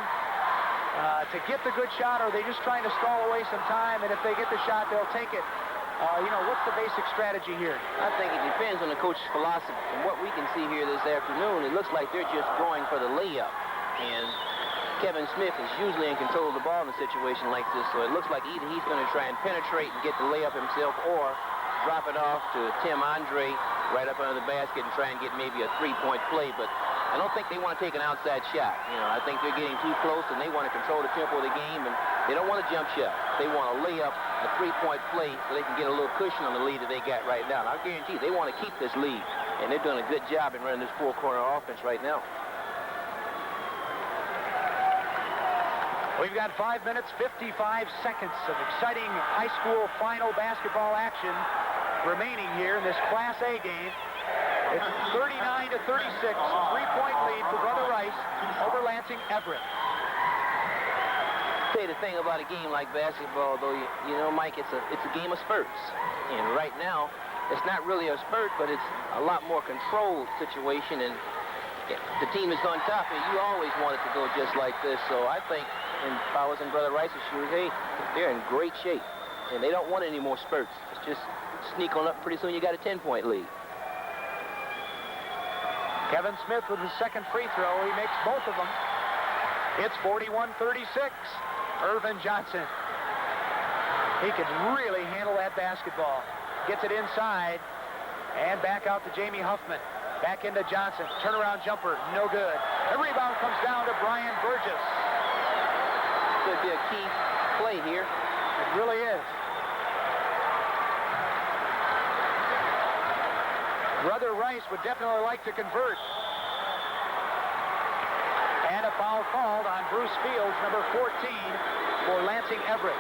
to get the good shot, or are they just trying to stall away some time, and if they get the shot, they'll take it? What's the basic strategy here? I think it depends on the coach's philosophy. From what we can see here this afternoon, it looks like they're just going for the layup. And Kevin Smith is usually in control of the ball in a situation like this, so it looks like either he's going to try and penetrate and get the layup himself, or drop it off to Tim Andre right up under the basket and try and get maybe a three-point play. But I don't think they want to take an outside shot. I think they're getting too close, and they want to control the tempo of the game, and they don't want a jump shot. They want a layup, a three-point play, so they can get a little cushion on the lead that they got right now. And I guarantee they want to keep this lead, and they're doing a good job in running this four-corner offense right now. We've got 5 minutes, 55 seconds of exciting high school final basketball action remaining here in this Class A game. It's 39-36, 3-point lead for Brother Rice over Lansing Everett. Say the thing about a game like basketball, though, Mike, it's a game of spurts. And right now, it's not really a spurt, but it's a lot more controlled situation. And the team is on top, and you always want it to go just like this. So I think, if I was in Brother Rice's shoes, hey, they're in great shape. And they don't want any more spurts. It's just sneak on up. Pretty soon you got a 10-point lead. Kevin Smith with his second free throw. He makes both of them. It's 41-36. Earvin Johnson. He can really handle that basketball. Gets it inside and back out to Jamie Huffman. Back into Johnson. Turnaround jumper. No good. The rebound comes down to Brian Burgess. Could be a key play here. It really is. Brother Rice would definitely like to convert. And a foul called on Bruce Fields, number 14, for Lansing Everett.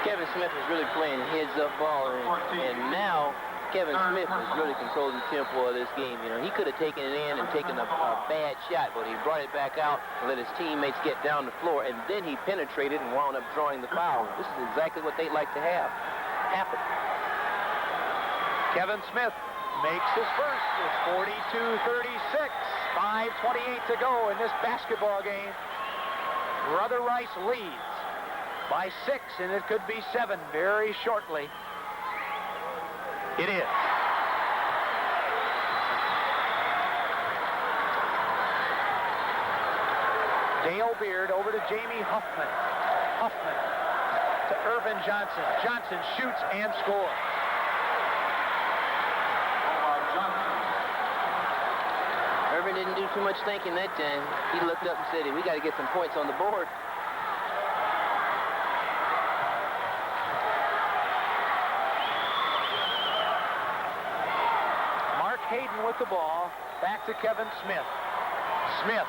Kevin Smith is really playing heads-up ball, and now Kevin Smith is really controlling the tempo of this game. He could have taken it in and taken a bad shot, but he brought it back out and let his teammates get down the floor, and then he penetrated and wound up drawing the foul. This is exactly what they'd like to have happen. Kevin Smith makes his first. It's 42-36. 5:28 to go in this basketball game. Brother Rice leads by 6, and it could be 7 very shortly. It is. Dale Beard over to Jamie Huffman. Huffman to Earvin Johnson. Johnson shoots and scores. Earvin didn't do too much thinking that time. He looked up and said, hey, we got to get some points on the board. Mark Hayden with the ball. Back to Kevin Smith. Smith.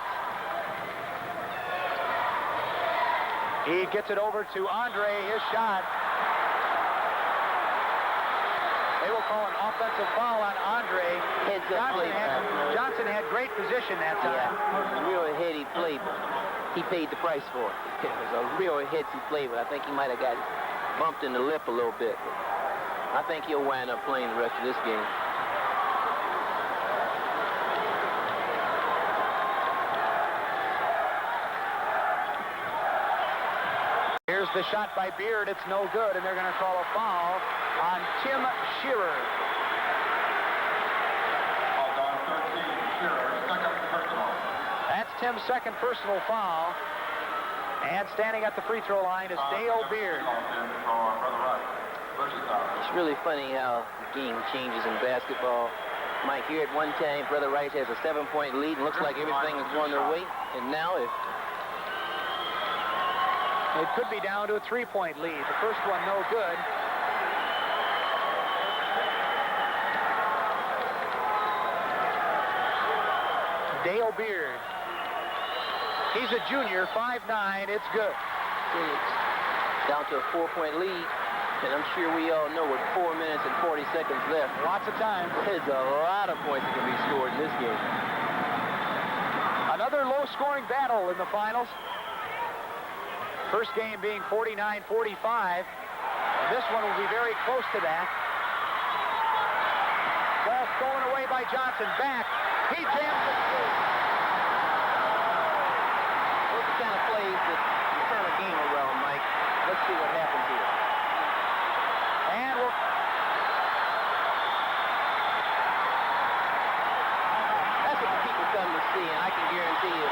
He gets it over to Andre. His shot. They will call an offensive foul on Andre. Heads up play. Johnson had great position that time. Yeah, real heady play, but he paid the price for it. It was a real headsy play, but I think he might have got bumped in the lip a little bit. But I think he'll wind up playing the rest of this game. Here's the shot by Beard. It's no good, and they're going to call a foul on Tim Shearer. Foul on 13, Shearer, second personal. That's Tim's second personal foul. And standing at the free throw line is Dale Beard. It's really funny how the game changes in basketball. Mike, here at one time, Brother Rice has a 7-point lead and looks like everything is going their way. And now it could be down to a 3-point lead. The first one no good. Dale Beard. He's a junior, 5'9", it's good. It's down to a 4-point lead. And I'm sure we all know with 4 minutes and 40 seconds left. Lots of time. There's a lot of points that can be scored in this game. Another low-scoring battle in the finals. First game being 49-45. And this one will be very close to that. Ball stolen away by Johnson. Back. He jams it through. Those are the kind of plays that you turn a game around, Mike. Let's see what happens here. And we'll... That's what the people come to see, and I can guarantee you.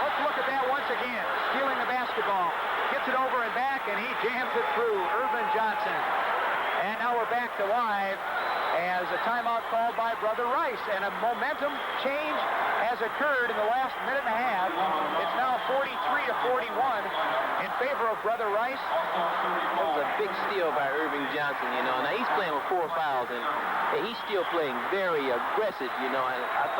Let's look at that once again. Stealing the basketball. Gets it over and back, and he jams it through. Earvin Johnson. And now we're back to live as a timeout called by Brother Rice. And a momentum change has occurred in the last minute and a half. It's now 43-41 in favor of Brother Rice. That was a big steal by Earvin Johnson, you know. Now, he's playing with 4 fouls, and he's still playing very aggressive, you know. And I'm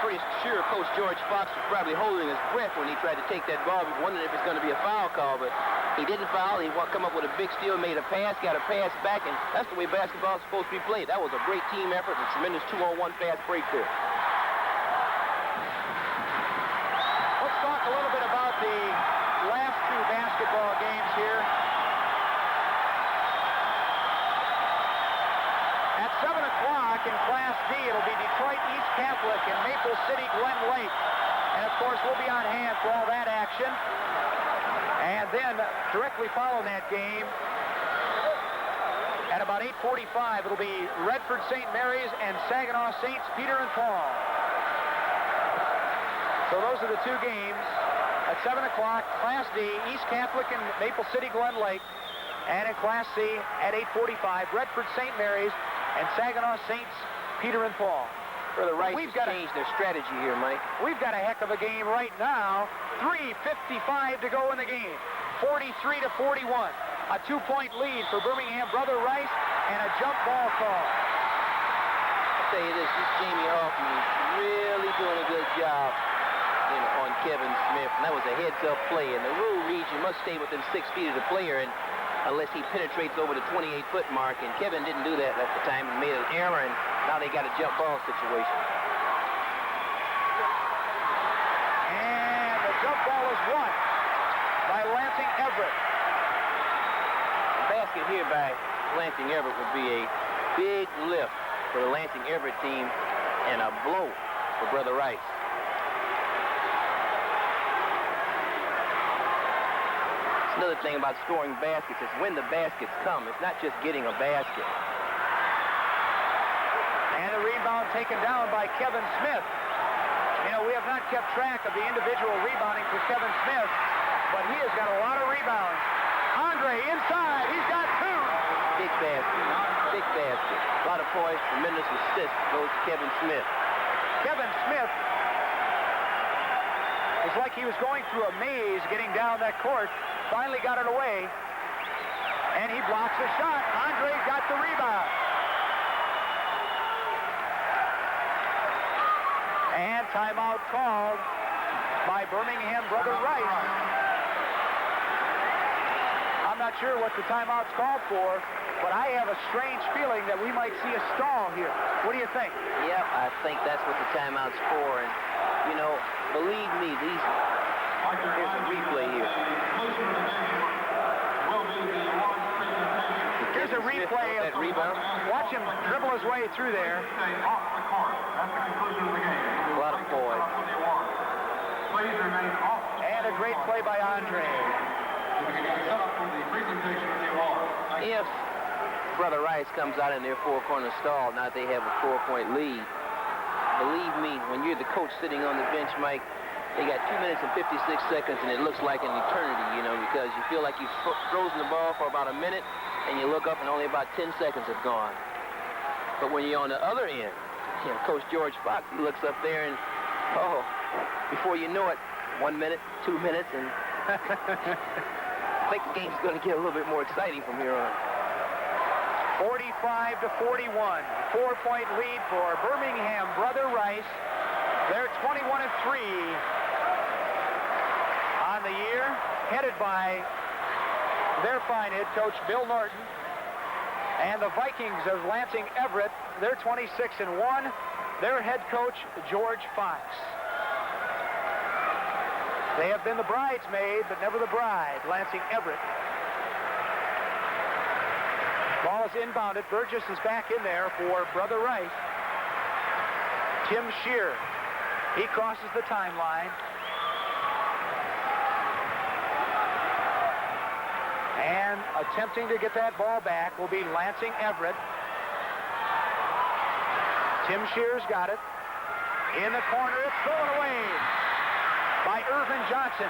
pretty sure Coach George Fox was probably holding his breath when he tried to take that ball, wondering if it's going to be a foul call, but he didn't foul. He come up with a big steal, made a pass, got a pass back, and that's the way basketball is supposed to be played. That was a great team effort, a tremendous 2-on-1 fast break there. Let's talk a little bit about the last 2 basketball games here. At 7 o'clock in Class D, it'll be Detroit East Catholic and Maple City Glen Lake. And, of course, we'll be on hand for all that action. And then, directly following that game, at about 8:45, it'll be Redford St. Mary's and Saginaw Saints Peter and Paul. So those are the 2 games. At 7 o'clock, Class D, East Catholic and Maple City Glen Lake. And in Class C, at 8:45, Redford St. Mary's and Saginaw Saints Peter and Paul. Brother Rice has changed their strategy here, Mike. We've got a heck of a game right now. 3:55 to go in the game. 43-41. A 2-point lead for Birmingham Brother Rice and a jump ball call. I'll tell you this Jamie Huffman is really doing a good job on Kevin Smith. And that was a heads-up play. And the rule reads you must stay within 6 feet of the player and unless he penetrates over the 28-foot mark. And Kevin didn't do that at the time and made an error. And now they got a jump ball situation. And the jump ball is won by Lansing Everett. The basket here by Lansing Everett would be a big lift for the Lansing Everett team and a blow for Brother Rice. Another thing about scoring baskets is when the baskets come. It's not just getting a basket. And a rebound taken down by Kevin Smith. You know, we have not kept track of the individual rebounding for Kevin Smith, but he has got a lot of rebounds. Andre inside. He's got 2. Big basket. Big basket. A lot of points. Tremendous assist goes to Kevin Smith. Kevin Smith is like he was going through a maze getting down that court. Finally got it away. And he blocks a shot. Andre got the rebound. And timeout called by Birmingham Brother Rice. A I'm not sure what the timeout's called for, but I have a strange feeling that we might see a stall here. What do you think? Yep, I think that's what the timeout's for. And, you know, believe me, there's a replay here. Here's a replay of that rebound. Watch him dribble his way through there. A lot of poise. And a great play by Andre. If Brother Rice comes out in their four-corner stall, now they have a 4-point lead. Believe me, when you're the coach sitting on the bench, Mike, they got 2 minutes and 56 seconds, and it looks like an eternity, you know, because you feel like you've frozen the ball for about a minute, and you look up and only about 10 seconds have gone. But when you're on the other end, you know, Coach George Fox, he looks up there and, oh, before you know it, 1 minute, 2 minutes, and I think the game's going to get a little bit more exciting from here on. 45-41, 4-point lead for Birmingham. Brother Rice, they're 21-3 on the year, headed by their fine head coach Bill Norton, and the Vikings of Lansing Everett, they're 26-1. Their head coach George Fox. They have been the bridesmaid, but never the bride. Lansing Everett. Ball is inbounded. Burgess is back in there for Brother Rice. Tim Shear. He crosses the timeline. And attempting to get that ball back will be Lansing Everett. Tim Shear's got it. In the corner, it's thrown away by Earvin Johnson.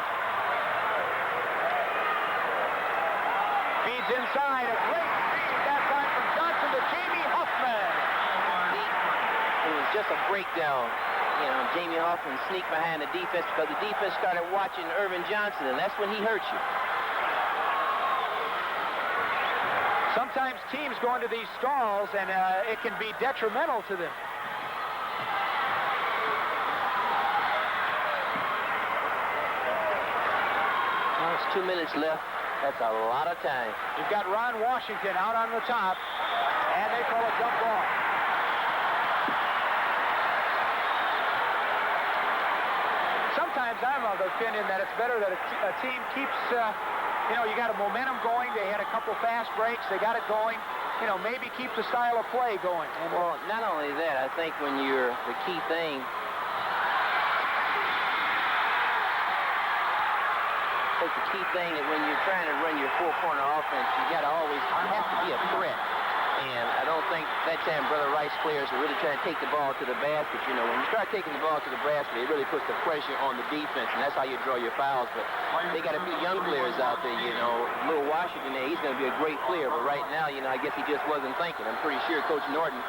Feeds inside. A great feed that time from Johnson to Jamie Huffman. It was just a breakdown. You know, Jamie Huffman sneaked behind the defense because the defense started watching Earvin Johnson, and that's when he hurt you. Sometimes teams go into these stalls, and it can be detrimental to them. Well, it's 2 minutes left. That's a lot of time. You've got Ron Washington out on the top, and they call a jump ball. Sometimes I'm of the opinion that it's better that a team keeps, you know, you got a momentum going. They had a couple fast breaks. They got it going. You know, maybe keep the style of play going. And, well, not only that, I think when you're the key thing, that when you're trying to run your four-corner offense, you got to always have to be a threat. And I don't think that time Brother Rice players are really trying to take the ball to the basket. You know, when you start taking the ball to the basket, it really puts the pressure on the defense, and that's how you draw your fouls. But they got a few young players out there, you know. Little Washington there, he's going to be a great player. But right now, you know, I guess he just wasn't thinking. I'm pretty sure Coach Norton,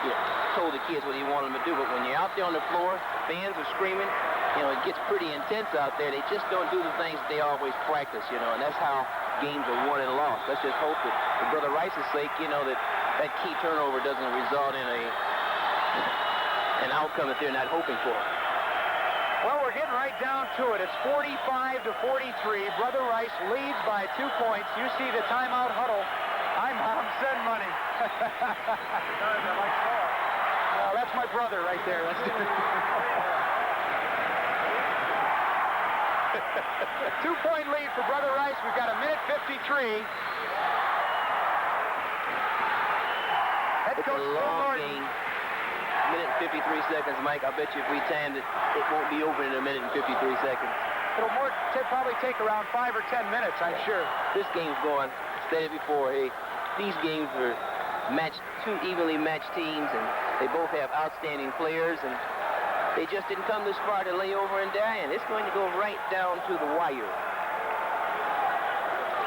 you know, told the kids what he wanted them to do. But when you're out there on the floor, fans are screaming, you know, it gets pretty intense out there. They just don't do the things that they always practice, you know, and that's how games are won and lost. Let's just hope that, for Brother Rice's sake, you know, that key turnover doesn't result in an outcome that they're not hoping for. Well, we're getting right down to it. It's 45-43. Brother Rice leads by 2 points. You see the timeout huddle. Hi, Mom, send money. Oh, that's my brother right there. That's 2-point lead for Brother Rice. We've got a minute 53. It's a long game. Minute and 53 seconds, Mike. I bet you if we timed it, it won't be over in a minute and 53 seconds. It'll probably take around 5 or 10 minutes, I'm sure. This game's going, said it before, hey, these games are two evenly matched teams, and they both have outstanding players, and they just didn't come this far to lay over and die, and it's going to go right down to the wire.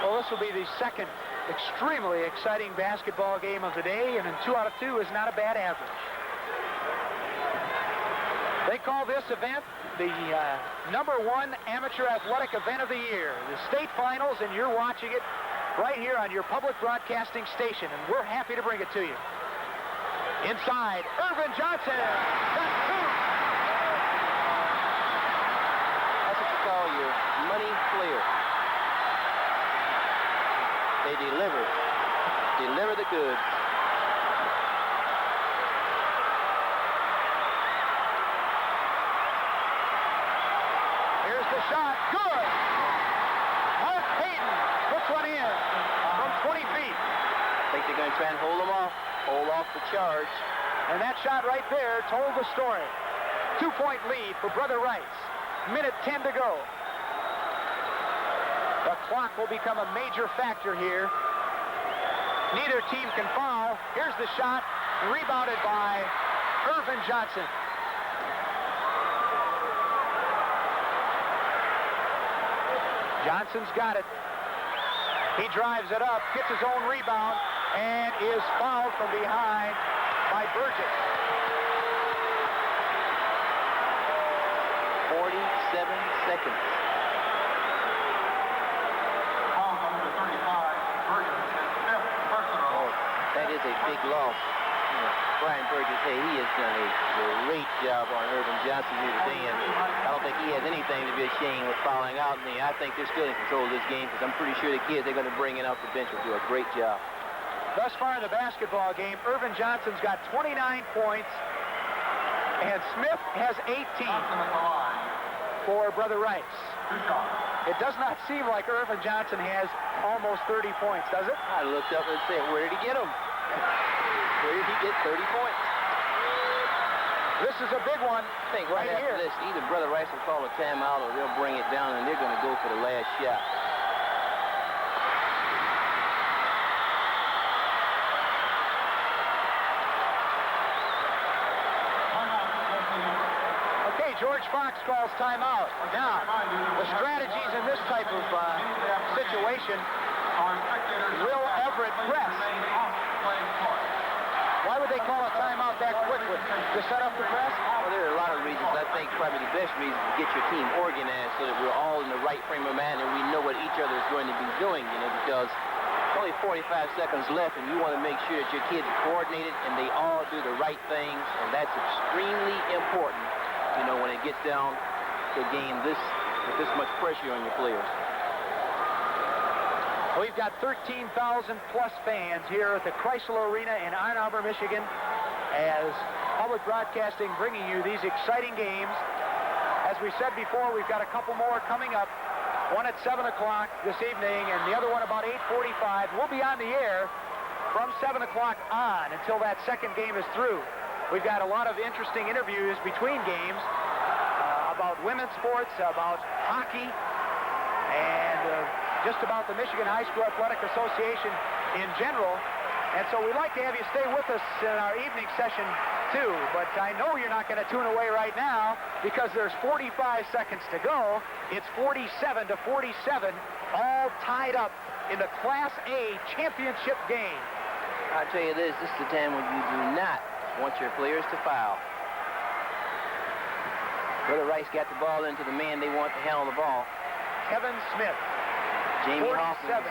Well, this will be the second extremely exciting basketball game of the day, and 2 out of 2 is not a bad average. They call this event the #1 amateur athletic event of the year, the state finals, and you're watching it right here on your public broadcasting station, and we're happy to bring it to you. Inside, Earvin Johnson got 2. That's what you call your money player. they deliver. Deliver the goods. Here's the shot. Good. Mark Hayden puts one in from 20 feet. I think they're going to try and hold them off. Hold off the charge. And that shot right there told the story. 2-point lead for Brother Rice. Minute 10 to go. The clock will become a major factor here. Neither team can foul. Here's the shot, rebounded by Earvin Johnson. Johnson's got it. He drives it up, gets his own rebound, and is fouled from behind by Burgess. 47 seconds. Foul number 35, Burgess, his fifth personal. Oh, that is a big loss. Brian Burgess, hey, he has done a great job on Earvin Johnson here today, and I don't think he has anything to be ashamed with fouling out. And I think they're still in control of this game because I'm pretty sure the kids they're going to bring in off the bench will do a great job. Thus far in the basketball game, Earvin Johnson's got 29 points, and Smith has 18 Johnson at the line. for Brother Rice. 2 shots. It does not seem like Earvin Johnson has almost 30 points, does it? I looked up and said, where did he get them? Where did he get 30 points? This is a big one. I think right Right after here. this, either Brother Rice will call a timeout or they'll bring it down and they're going to go for the last shot. Okay, George Fox calls timeout. Now, the strategies in this type of situation, will Everett press? Why would they call a timeout that quickly? To set up the press? Well, there are a lot of reasons. I think probably the best reason is to get your team organized so that we're all in the right frame of mind and we know what each other is going to be doing, because only 45 seconds left and you want to make sure that your kids are coordinated and they all do the right things, and that's extremely important, when it gets down to a game with this much pressure on your players. We've got 13,000 plus fans here at the Crisler Arena in Ann Arbor, Michigan, as public broadcasting bringing you these exciting games. As we said before, we've got a couple more coming up. One at 7 o'clock this evening and the other one about 8:45. We'll be on the air from 7 o'clock on until that second game is through. We've got a lot of interesting interviews between games about women's sports, about hockey, and just about the Michigan High School Athletic Association in general. And so we'd like to have you stay with us in our evening session too, but I know you're not going to tune away right now because there's 45 seconds to go. It's 47 to 47, all tied up in the Class A championship game. I'll tell you this is the time when you do not want your players to foul. Brother Rice got the ball into the man they want to handle the ball. Kevin Smith. Jamie 47,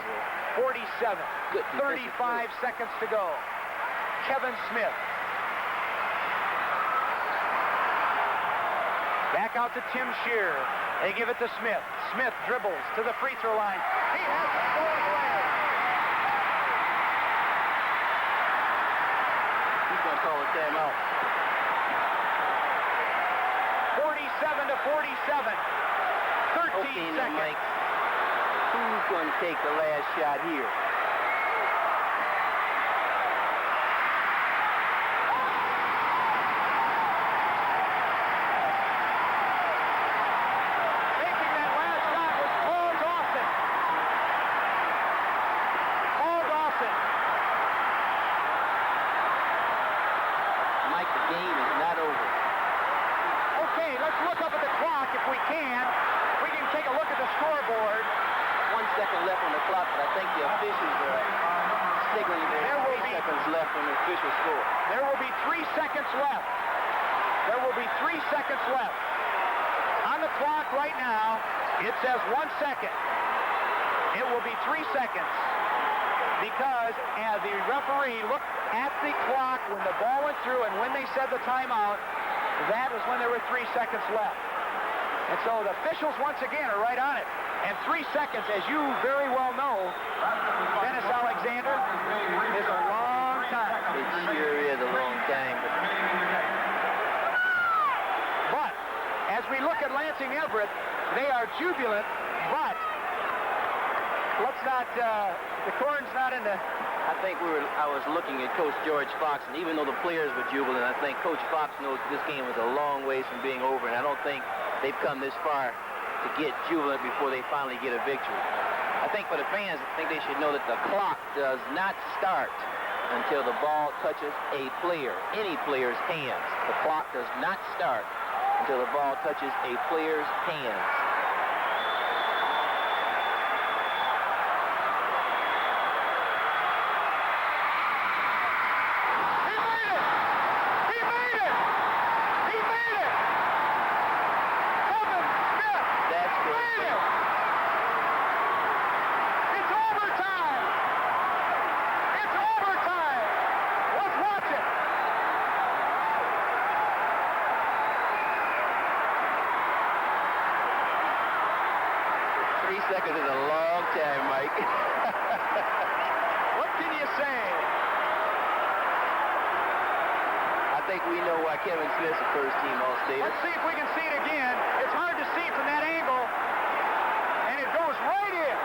47, Good 35 seconds to go. Kevin Smith. Back out to Tim Shearer. They give it to Smith. Smith dribbles to the free throw line. He has it going away. He's going to call a timeout. 47 to 47. 13 Okay, now, seconds. Mike, who's going to take the last shot here? Taking that last shot was Paul Dawson. Paul Dawson. Mike, the game is not over. Okay, let's look up at the clock if we can. We can take a look at the scoreboard. 1 second left on the clock, but I think the officials are signaling There will 3 be- seconds left on the official score. There will be 3 seconds left. There will be 3 seconds left. On the clock right now, it says 1 second. It will be 3 seconds because the referee looked at the clock when the ball went through, and when they said the timeout, that was when there were 3 seconds left. And so the officials once again are right on it. And 3 seconds, as you very well know, then Dennis Alexander is a long time. It sure is a long time. But as we look at Lansing Everett, they are jubilant, but let's not, the corn's not in the... I think I was looking at Coach George Fox, and even though the players were jubilant, I think Coach Fox knows this game was a long ways from being over, and I don't think they've come this far to get jubilant before they finally get a victory. I think for the fans, I think they should know that the clock does not start until the ball touches a player, any player's hands. The clock does not start until the ball touches a player's hands. Seconds is a long time, Mike. What can you say? I think we know why Kevin Smith's the first team All-State. Let's see if we can see it again. It's hard to see from that angle, and it goes right in.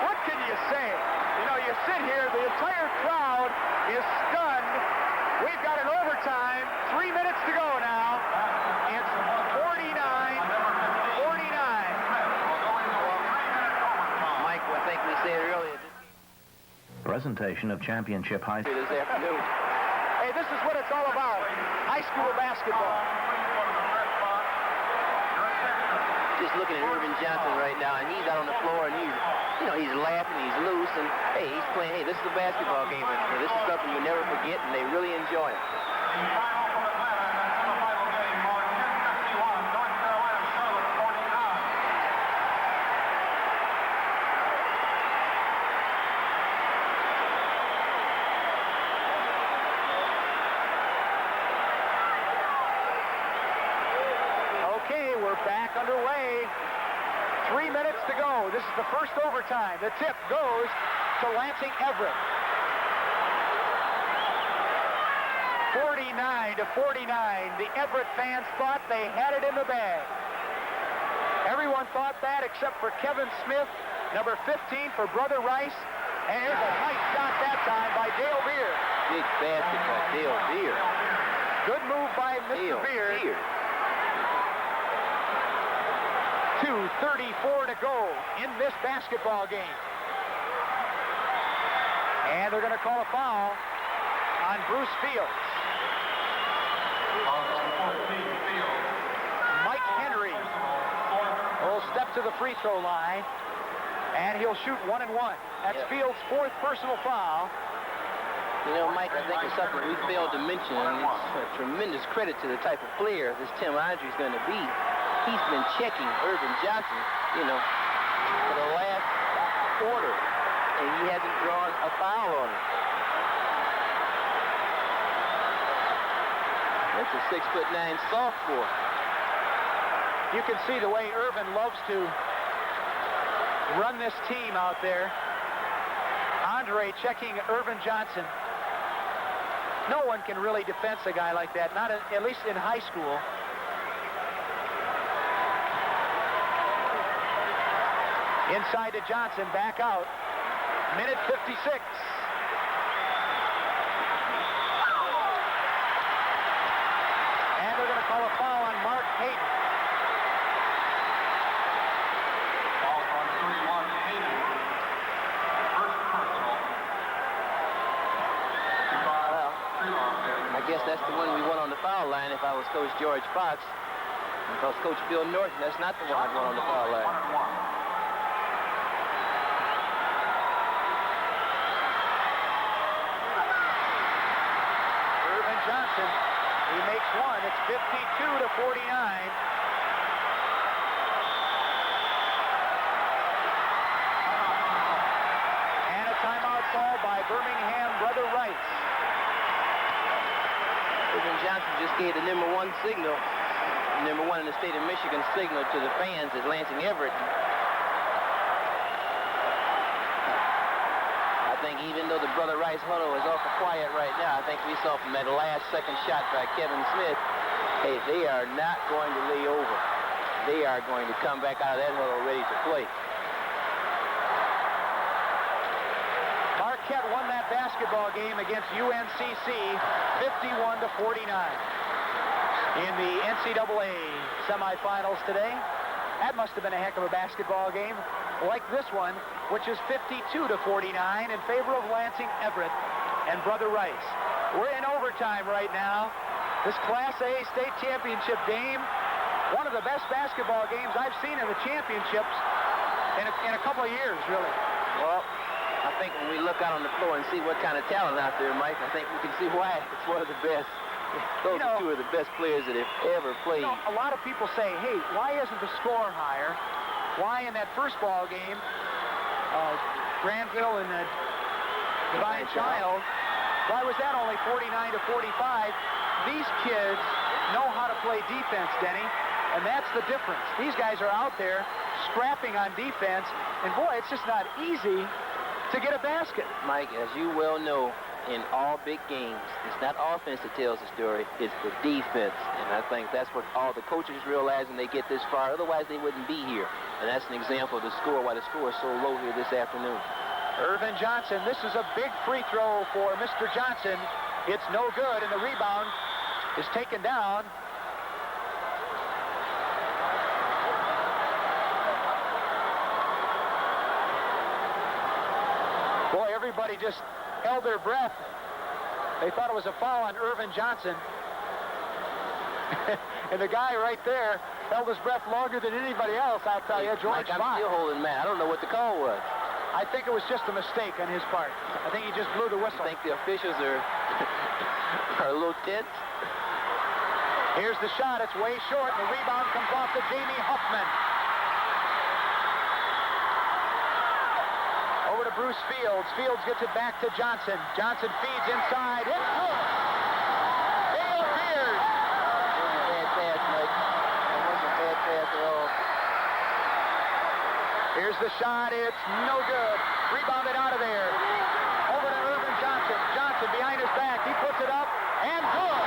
What can you say? You know, you sit here, the entire crowd is stunned. We've got an overtime, 3 minutes to go now. It's 49-49. Mike, I think we said earlier. Presentation of championship high school this afternoon. Hey, this is what it's all about. High school basketball. Just looking at Earvin Johnson right now, and he's out on the floor, and he's laughing, he's loose, and hey, he's playing. Hey, this is a basketball game, and this is something you never forget, and they really enjoy it. Back underway. 3 minutes to go. This is the first overtime. The tip goes to Lansing Everett. 49-49. The Everett fans thought they had it in the bag. Everyone thought that except for Kevin Smith, number 15 for Brother Rice. And here's a nice shot that time by Dale Beer. Big basket by Dale Beer. Good move by Mr. Beer. 2:34 to go in this basketball game. And they're going to call a foul on Bruce Fields. Mike Henry will step to the free throw line, and he'll shoot 1 and 1. That's Fields' 4th personal foul. You know, Mike, I think it's something we failed to mention, and it's a tremendous credit to the type of player this Tim Andre is going to be. He's been checking Earvin Johnson, for the last quarter, and he hasn't drawn a foul on him. That's a 6'9" sophomore. You can see the way Earvin loves to run this team out there. Andre checking Earvin Johnson. No one can really defend a guy like that, not at least in high school. Inside to Johnson, back out. Minute 56. And they're going to call a foul on Mark Hayden. Foul on 31, Hayden. First personal. Well, I guess that's the one we want on the foul line if I was Coach George Fox. Because Coach Bill Norton, that's not the one I'd want on the foul line. 1-1. Johnson, he makes one. It's 52-49. And a timeout call by Birmingham Brother Rice. Earvin Johnson just gave the number 1 signal, number 1 in the state of Michigan signal to the fans at Lansing Everett. think even though the Brother Rice huddle is awful quiet right now, I think we saw from that last second shot by Kevin Smith, hey, they are not going to lay over. They are going to come back out of that huddle ready to play. Marquette won that basketball game against UNCC 51-49 in the NCAA semifinals today. That must have been a heck of a basketball game, like this one, which is 52-49 in favor of Lansing Everett and Brother Rice. We're in overtime right now. This Class A state championship game, one of the best basketball games I've seen in the championships in a couple of years, really. Well, I think when we look out on the floor and see what kind of talent out there, Mike, I think we can see why it's one of the best. Those are two of the best players that have ever played. A lot of people say, hey, why isn't the score higher? Why in that first ball game, Granville and Divine Child, why was that only 49-45? These kids know how to play defense, Denny, and that's the difference. These guys are out there scrapping on defense, and boy, it's just not easy to get a basket. Mike, as you well know, in all big games, it's not offense that tells the story, it's the defense. And I think that's what all the coaches realize when they get this far. Otherwise, they wouldn't be here. And that's an example of the score, why the score is so low here this afternoon. Earvin Johnson, this is a big free throw for Mr. Johnson. It's no good, and the rebound is taken down. Boy, everybody just held their breath. They thought it was a foul on Earvin Johnson. And the guy right there held his breath longer than anybody else, I'll tell you, George Mike, I'm still holding mad. I don't know what the call was. I think it was just a mistake on his part. I think he just blew the whistle. I think the officials are a little tense. Here's the shot. It's way short. The rebound comes off to Jamie Huffman. Over to Bruce Fields. Fields gets it back to Johnson. Johnson feeds inside. It's good. Dale Beard. Bad pass, Mike. That wasn't a bad pass at all. Here's the shot. It's no good. Rebounded out of there. Over to Earvin Johnson. Johnson behind his back. He puts it up and good.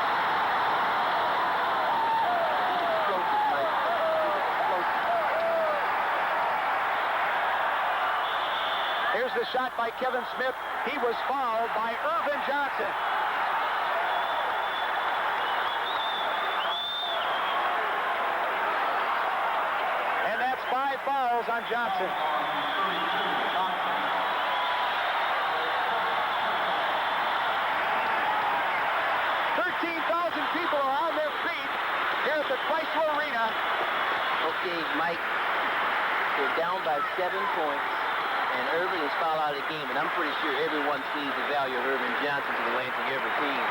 Here's the shot by Kevin Smith. He was fouled by Earvin Johnson. And that's 5 fouls on Johnson. 13,000 people are on their feet here at the Crisler Arena. Okay, Mike, they're down by 7 points. And Earvin is fouled out of the game, and I'm pretty sure everyone sees the value of Earvin Johnson to the Lansing Everett team.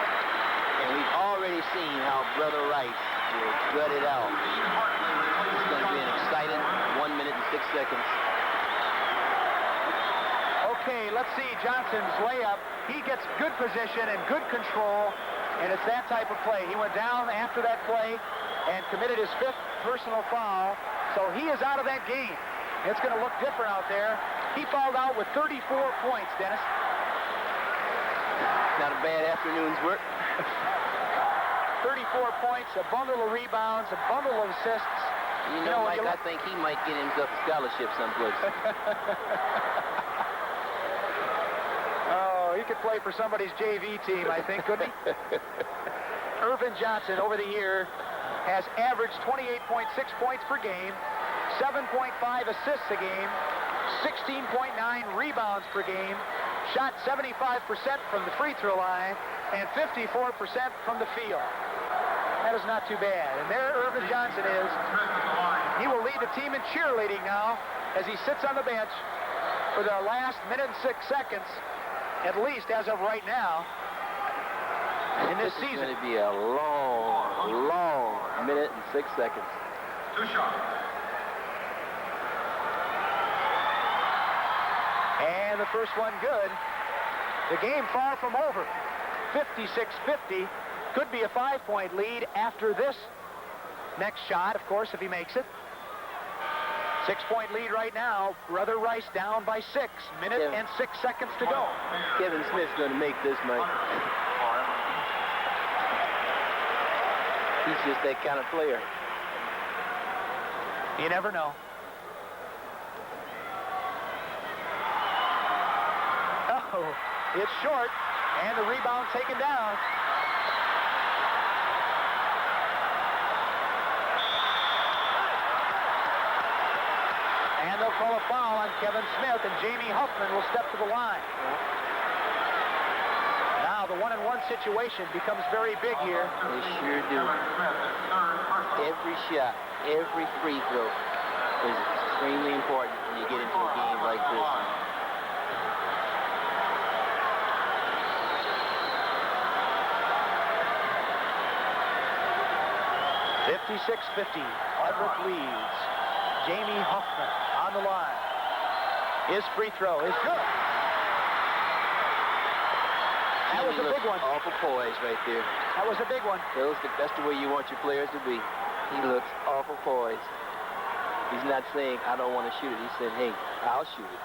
And we've already seen how Brother Rice will gut it out. It's going to be an exciting 1 minute and 6 seconds. Okay, let's see Johnson's layup. He gets good position and good control, and it's that type of play. He went down after that play and committed his 5th personal foul, so he is out of that game. It's going to look different out there. He fouled out with 34 points, Dennis. Not a bad afternoon's work. 34 points, a bundle of rebounds, a bundle of assists. You know, Mike, I think he might get himself a scholarship someplace. Oh, he could play for somebody's JV team, I think, couldn't he? Earvin Johnson, over the year, has averaged 28.6 points per game, 7.5 assists a game, 16.9 rebounds per game, shot 75% from the free throw line, and 54% from the field. That is not too bad. And there Earvin Johnson is. He will lead the team in cheerleading now as he sits on the bench for the last minute and 6 seconds, at least as of right now, in this season. It's going to be a long, long minute and 6 seconds. 2 shots. And the first one good. The game far from over. 56-50. Could be a 5-point lead after this next shot, of course, if he makes it. 6-point lead right now. Brother Rice down by 6. Minute and 6 seconds to go. Kevin Smith's going to make this, Mike. He's just that kind of player. You never know. Oh, it's short, and the rebound taken down. And they'll call a foul on Kevin Smith, and Jamie Huffman will step to the line. Now the 1-on-1 situation becomes very big here. They sure do. Every shot, every free throw is extremely important when you get into a game like this. 56-50. Everett leads. Jamie Huffman on the line. His free throw is good. That was a big one. Awful poised right there. That was a big one. That's the way you want your players to be. He looks awful poised. He's not saying, I don't want to shoot it. He said, hey, I'll shoot it.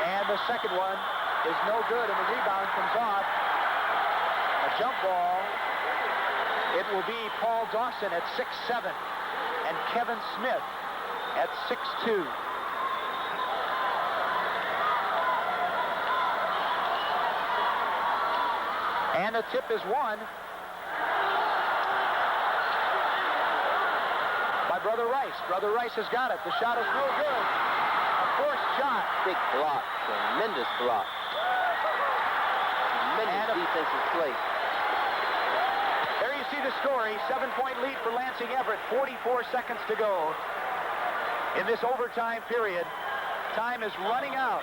And the second one is no good, and the rebound comes off. A jump ball. It will be Paul Dawson at 6'7", and Kevin Smith at 6'2". And the tip is won by Brother Rice. Brother Rice has got it. The shot is no good. A forced shot. Big block. Tremendous block. Tremendous defensive play. There you see the story. 7-point lead for Lansing Everett. 44 seconds to go in this overtime period. Time is running out.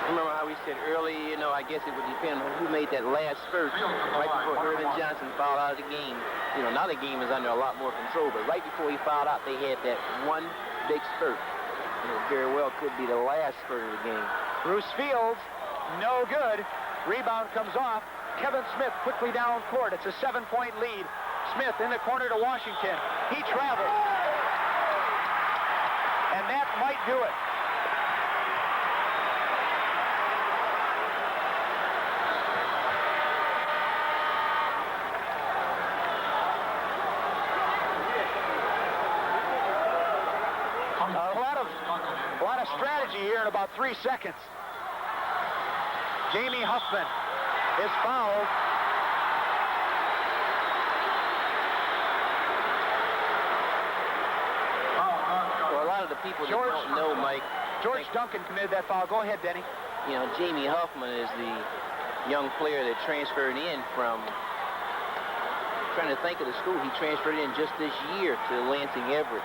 Remember how we said earlier, you know, I guess it would depend on who made that last spurt right before Earvin Johnson fouled out of the game. You know, now the game is under a lot more control, but right before he fouled out, they had that one big spurt. And it very well could be the last spurt of the game. Bruce Fields, no good. Rebound comes off. Kevin Smith quickly down court. It's a 7-point lead. Smith in the corner to Washington. He travels. And that might do it. A lot of strategy here in about 3 seconds. Jamie Huffman is fouled. For a lot of the people that don't know, Mike. George Duncan committed that foul. Go ahead, Denny. You know, Jamie Huffman is the young player that transferred in from, trying to think of the school, he transferred in just this year to Lansing Everett.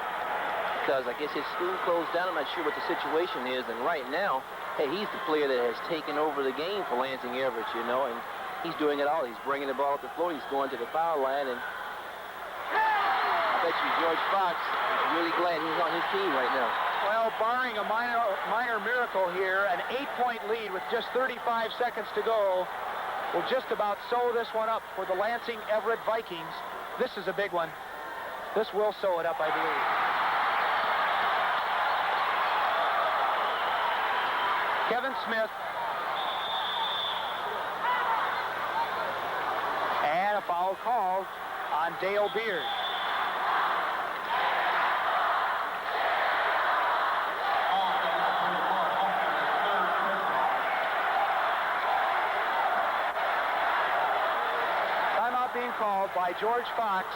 Because I guess his school closed down. I'm not sure what the situation is. And right now, hey, he's the player that has taken over the game for Lansing Everett, you know, and he's doing it all. He's bringing the ball up the floor. He's going to the foul line, and I bet you George Fox is really glad he's on his team right now. Well, barring a minor miracle here, an 8-point lead with just 35 seconds to go will just about sew this one up for the Lansing Everett Vikings. This is a big one. This will sew it up, I believe. Kevin Smith. And a foul called on Dale Beard. Timeout being called by George Fox.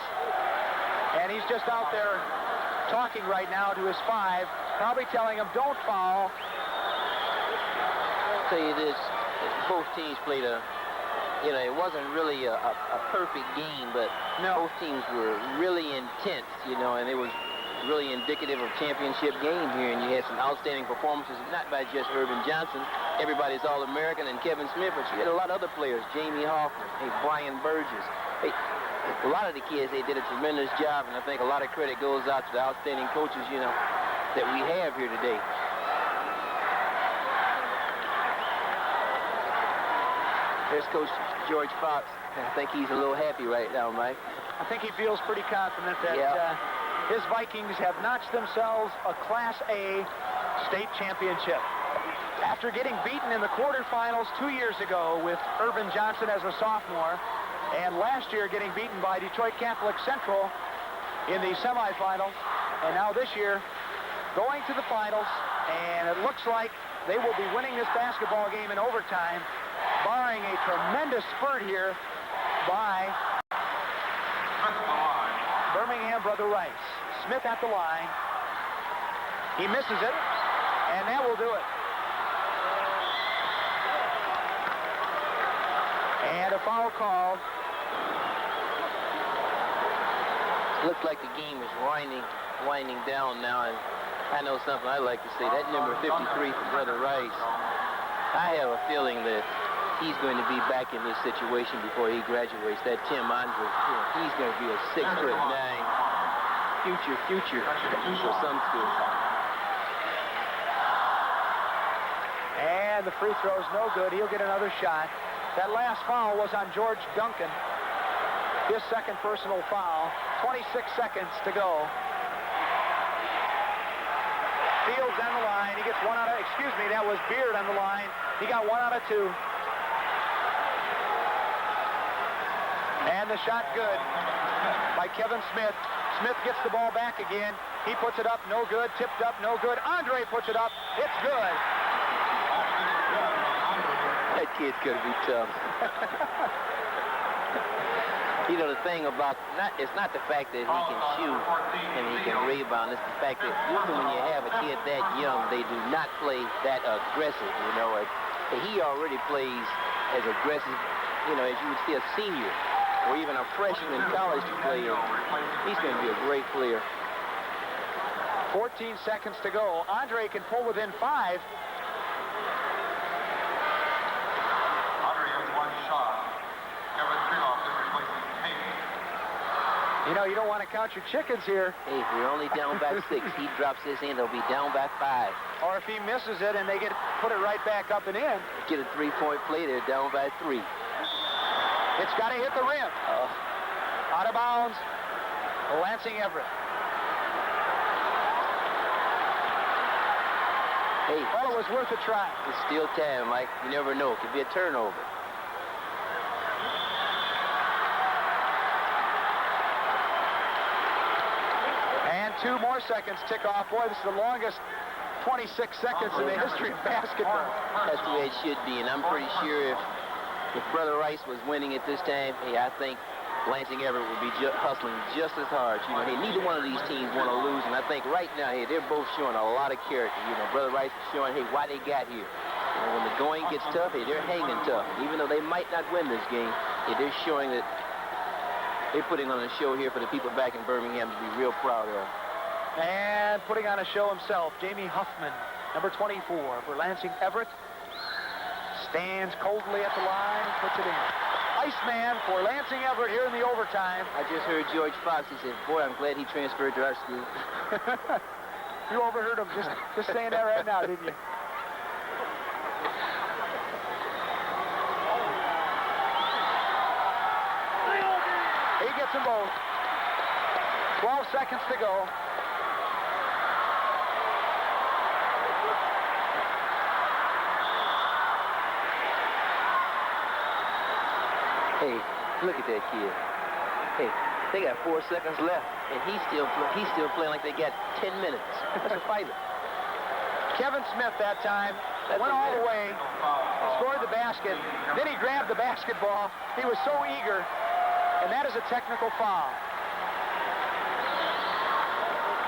And he's just out there talking right now to his 5, probably telling him, don't foul. I'll tell you this, both teams played you know, it wasn't really a perfect game, but both teams were really intense, you know, and it was really indicative of championship game here, and you had some outstanding performances, not by just Earvin Johnson, everybody's All-American, and Kevin Smith, but you had a lot of other players, Jamie Hoffman, hey, Brian Burgess. Hey, a lot of the kids, they did a tremendous job, and I think a lot of credit goes out to the outstanding coaches, you know, that we have here today. There's Coach George Fox. I think he's a little happy right now, Mike. I think he feels pretty confident that his Vikings have notched themselves a Class A state championship. After getting beaten in the quarterfinals 2 years ago with Earvin Johnson as a sophomore, and last year getting beaten by Detroit Catholic Central in the semifinals, and now this year going to the finals, and it looks like they will be winning this basketball game in overtime, barring a tremendous spurt here by Birmingham Brother Rice. Smith at the line. He misses it, and that will do it. And a foul call. Looks like the game is winding down now, and I know something I like to say. That number 53 for Brother Rice, I have a feeling that he's going to be back in this situation before he graduates. That Tim Andre, he's going to be a 6'9" future for some school. And the free throw's no good. He'll get another shot. That last foul was on George Duncan. His second personal foul. 26 seconds to go. Fields on the line. He gets one out of, that was Beard on the line. He got 1 out of 2. And the shot good by Kevin Smith. Smith gets the ball back again. He puts it up, no good. Tipped up, no good. Andre puts it up. It's good. That kid's going to be tough. You know, the thing about, it's not the fact that he can shoot and he can rebound. It's the fact that usually when you have a kid that young, they do not play that aggressive, you know. He already plays as aggressive, you know, as you would see a senior or even a freshman in college to play. He's going to be a great player. 14 seconds to go. Andre can pull within 5. Andre has 1 shot. Kevin Trinoff is replacing Hayes. You know, you don't want to count your chickens here. Hey, if we're only down by 6, he drops this in, they'll be down by 5. Or if he misses it and they put it right back up and in. Get a 3-point play, they're down by 3. It's got to hit the rim. Out of bounds. Lansing Everett. Hey, well, it was worth a try. It's still time, Mike. You never know. It could be a turnover. And 2 more seconds tick off. Boy, this is the longest 26 seconds in the history of basketball. That's the way it should be, and I'm pretty sure if Brother Rice was winning at this time, hey, I think Lansing Everett would be hustling just as hard. You know, hey, neither one of these teams want to lose, and I think right now, hey, they're both showing a lot of character. You know, Brother Rice is showing, hey, why they got here. You know, when the going gets tough, hey, they're hanging tough. Even though they might not win this game, hey, they're showing that they're putting on a show here for the people back in Birmingham to be real proud of. And putting on a show himself, Jamie Huffman, number 24 for Lansing Everett. Stands coldly at the line and puts it in. Iceman for Lansing Everett here in the overtime. I just heard George Fox. He said, boy, I'm glad he transferred to our school. You overheard him just saying that right now, didn't you? He gets them both. 12 seconds to go. Hey, look at that kid. Hey, they got 4 seconds left, and he's still playing like they got 10 minutes. That's a fighter. Kevin Smith that time went all the way, scored the basket, then he grabbed the basketball. He was so eager, and that is a technical foul.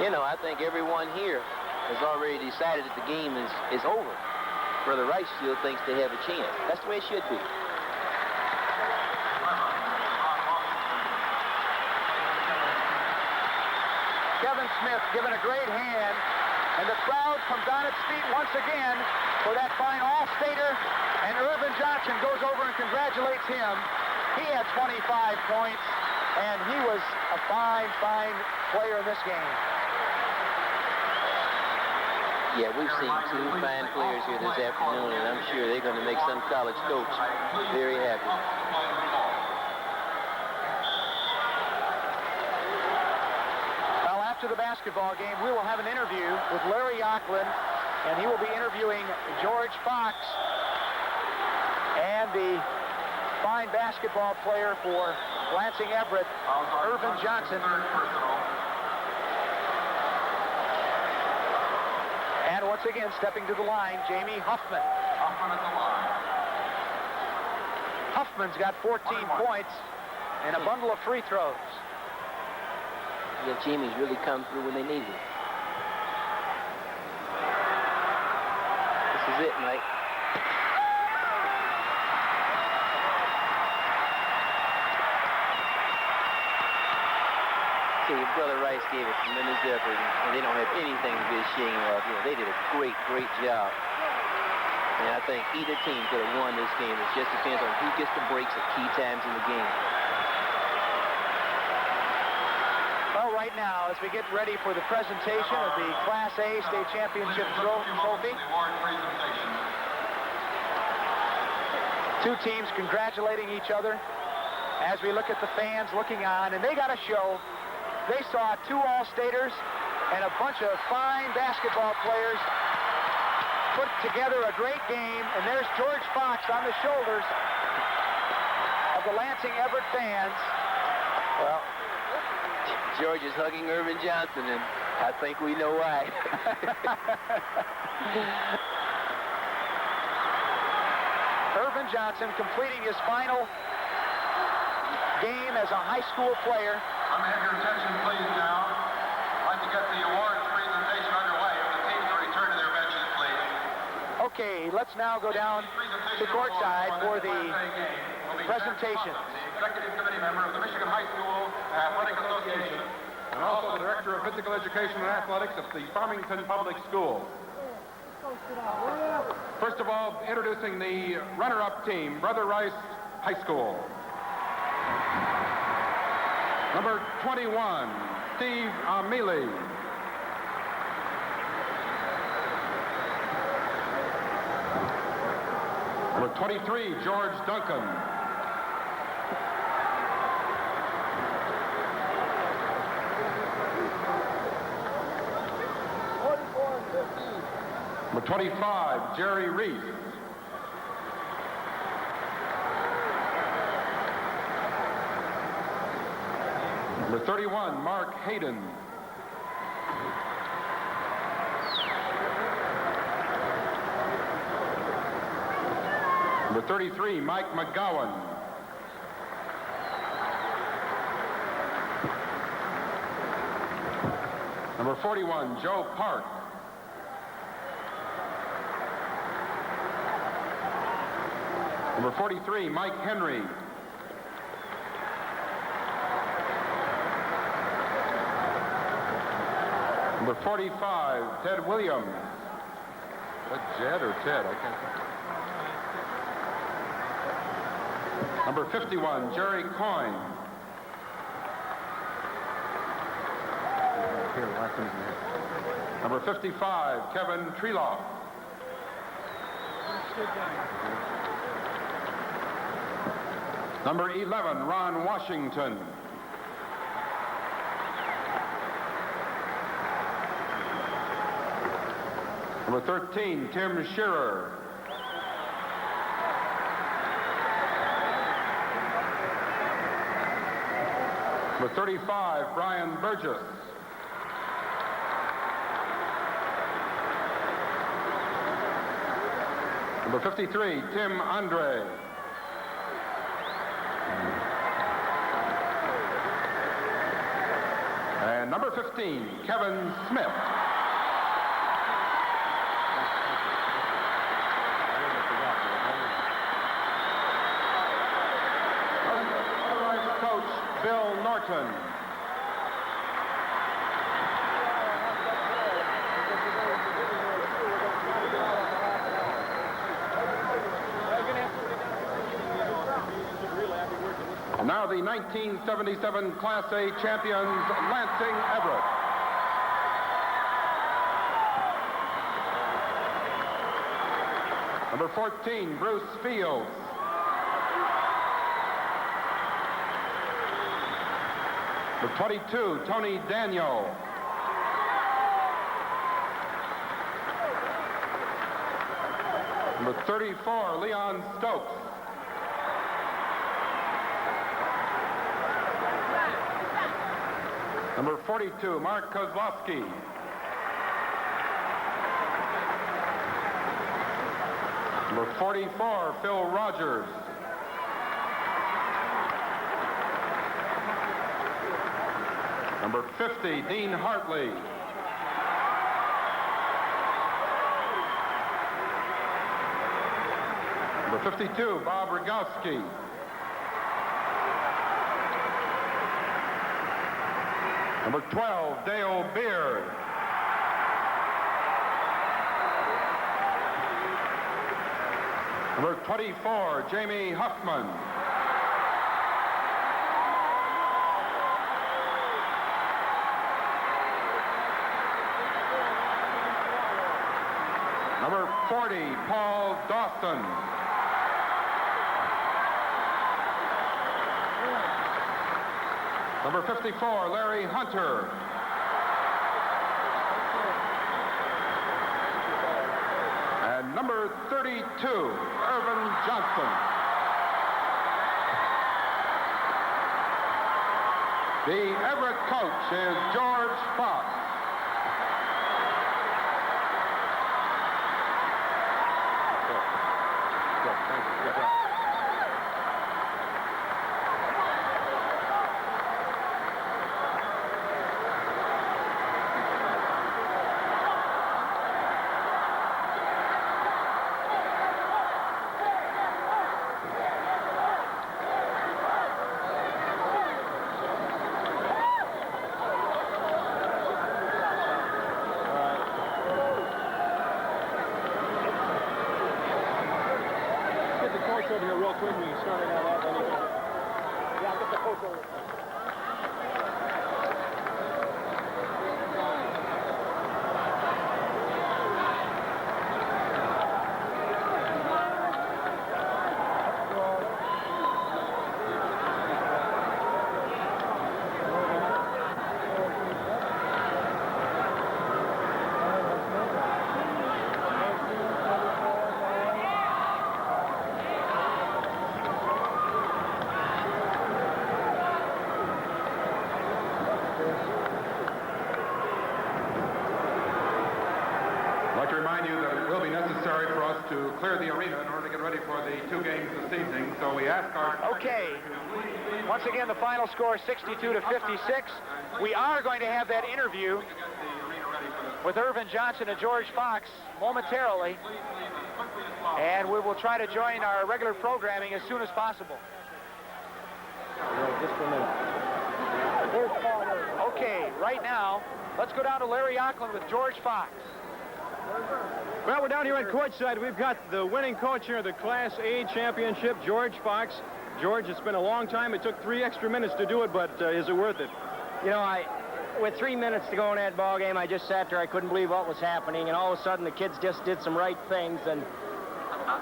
You know, I think everyone here has already decided that the game is over. Brother Rice still thinks they have a chance. That's the way it should be. Kevin Smith given a great hand, and the crowd comes on its feet once again for that fine All-Stater, and Earvin Johnson goes over and congratulates him. He had 25 points, and he was a fine, fine player in this game. Yeah, we've seen two fine players here this afternoon, and I'm sure they're going to make some college coach very happy. Well, after the basketball game, we will have an interview with Larry Auckland, and he will be interviewing George Fox and the fine basketball player for Lansing Everett, Earvin Johnson. And once again, stepping to the line, Jamie Huffman. Huffman at the line. Huffman's got 14 points and a bundle of free throws. Yeah, Jamie's really come through when they need it. This is it, Mike. So your brother Rice gave a tremendous effort, and they don't have anything to be ashamed of. You know, they did a great, great job. And I think either team could have won this game. It just depends on who gets the breaks at key times in the game. Well, right now, as we get ready for the presentation of the Class A State Championship trophy, two teams congratulating each other as we look at the fans looking on, and they got a show. They saw two All-Staters and a bunch of fine basketball players put together a great game, and there's George Fox on the shoulders of the Lansing Everett fans. Well, George is hugging Earvin Johnson, and I think we know why. Earvin Johnson completing his final game as a high school player. I'm going to have your attention, please, now. I'd like to get the awards presentation underway. If the teams will return to their benches, please. Okay, let's now go down to courtside for the presentation. The Executive Committee member of the Michigan High School Athletic Association, and also the Director of Physical Education and Athletics at the Farmington Public Schools. First of all, introducing the runner-up team, Brother Rice High School. Number 21, Steve Amili. Number 23, George Duncan. Number 25, Jerry Reese. Number 31, Mark Hayden. Number 33, Mike McGowan. Number 41, Joe Park. Number 43, Mike Henry. Number 45, Ted Williams. Is that Jed or Ted? I can't think. Number 51, Jerry Coyne. Number 55, Kevin Treloff. Number 11, Ron Washington. Number 13, Tim Shearer. Number 35, Brian Burgess. Number 53, Tim Andre. And number 15, Kevin Smith. Otherwise, Coach Bill Norton. And now the 1977 Class A champions, Lansing Everett. Number 14, Bruce Fields. Number 22, Tony Daniel. Number 34, Leon Stokes. Number 42, Mark Kozlowski. Number 44, Phil Rogers. Number 50, Dean Hartley. Number 52, Bob Rogowski. Number 12, Dale Beard. Number 24, Jamie Huffman. Number 40, Paul Dawson. Number 54, Larry Hunter. And number 32, Earvin Johnson. The Everett coach is George Fox. Thank you. Good job. Over here real quick. We can start it out. Yeah, I'll get the coach over. For us to clear the arena in order to get ready for the two games this evening. So we ask our... Okay. Once again, the final score 62-56. We are going to have that interview with Earvin Johnson and George Fox momentarily. And we will try to join our regular programming as soon as possible. Just for a minute. Okay, right now, let's go down to Larry Auckland with George Fox. Well, we're down here at courtside. We've got the winning coach here of the Class A championship, George Fox. George, it's been a long time. It took 3 extra minutes to do it, but is it worth it? You know, with 3 minutes to go in that ball game, I just sat there. I couldn't believe what was happening, and all of a sudden the kids just did some right things, and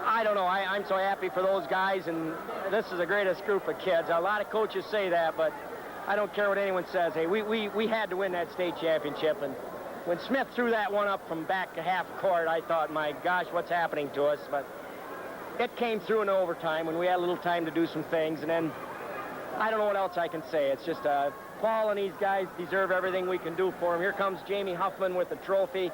I don't know. I'm so happy for those guys, and this is the greatest group of kids. A lot of coaches say that, but I don't care what anyone says. Hey, we had to win that state championship, and when Smith threw that one up from back to half court, I thought, my gosh, what's happening to us? But it came through in overtime when we had a little time to do some things. And then I don't know what else I can say. It's just Paul and these guys deserve everything we can do for them. Here comes Jamie Huffman with the trophy.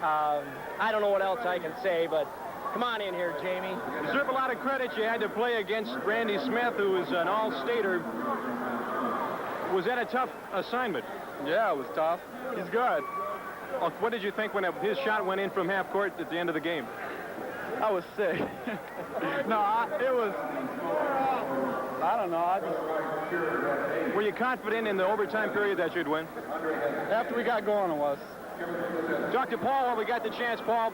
I don't know what else I can say, but come on in here, Jamie. You deserve a lot of credit. You had to play against Randy Smith, who is an all-stater. Was that a tough assignment? Yeah, it was tough. He's good. What did you think when his shot went in from half court at the end of the game? I was sick. It was, I don't know. Were you confident in the overtime period that you'd win? After we got going, it was. Talk to Paul while we got the chance, Paul.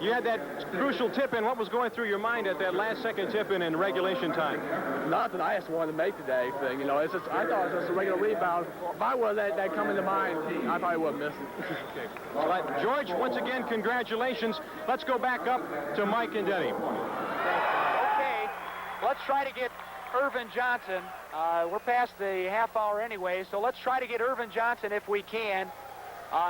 You had that crucial tip-in. What was going through your mind at that last-second tip-in in regulation time? Nothing. I just wanted to make today thing. You know, it's just, I thought it was just a regular rebound. If I would have that come into mind, I probably would have missed it. Okay. Well, George, once again, congratulations. Let's go back up to Mike and Denny. Okay, let's try to get Earvin Johnson. We're past the half hour anyway, so let's try to get Earvin Johnson if we can.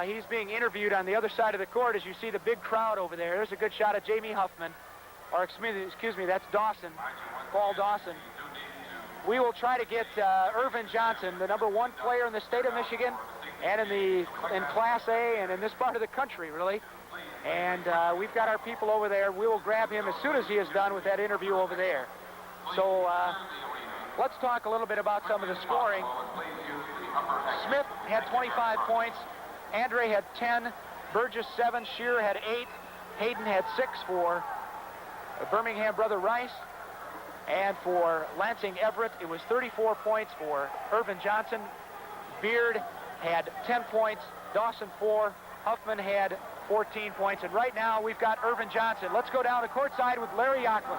He's being interviewed on the other side of the court. As you see the big crowd over there. There's a good shot of Jamie Huffman. Or excuse me, that's Dawson, Paul Dawson. We will try to get Earvin Johnson, the #1 player in the state of Michigan and in Class A and in this part of the country, really. And we've got our people over there. We will grab him as soon as he is done with that interview over there. So let's talk a little bit about some of the scoring. Smith had 25 points. Andre had 10. Burgess 7. Shearer had 8. Hayden had 6 for Birmingham Brother Rice. And for Lansing Everett, it was 34 points for Earvin Johnson. Beard had 10 points. Dawson 4. Huffman had 14 points. And right now, we've got Earvin Johnson. Let's go down to courtside with Larry Yocklin.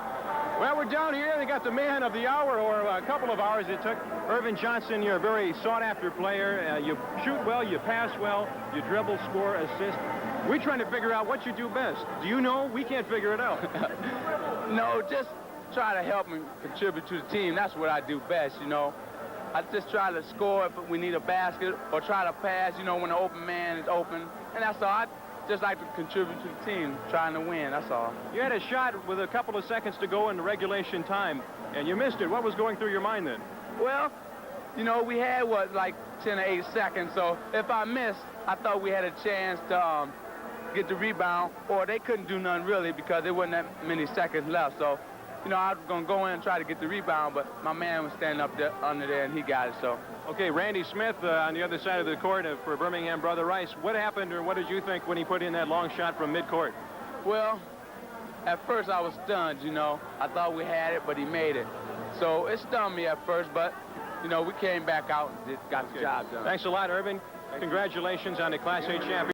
Well, we're down here. They got the man of the hour, or a couple of hours it took. Earvin Johnson, you're a very sought-after player. You shoot well, you pass well, you dribble, score, assist. We're trying to figure out what you do best. Do you know? We can't figure it out. No, just try to help and contribute to the team. That's what I do best, you know. I just try to score if we need a basket, or try to pass, you know, when the open man is open. And that's all. I just like to contribute to the team, trying to win, that's all. You had a shot with a couple of seconds to go in the regulation time, and you missed it. What was going through your mind then? Well, you know, we had, like 10 or 8 seconds, so if I missed, I thought we had a chance to get the rebound, or they couldn't do nothing really because there wasn't that many seconds left. So, you know, I was going to go in and try to get the rebound, but my man was standing up there, under there, and he got it, so. Okay, Randy Smith on the other side of the court for Birmingham Brother Rice. What happened, or what did you think when he put in that long shot from midcourt? Well, at first I was stunned, you know. I thought we had it, but he made it. So it stunned me at first, but, you know, we came back out and got the job done. Thanks a lot, Earvin. Congratulations on the Class A championship.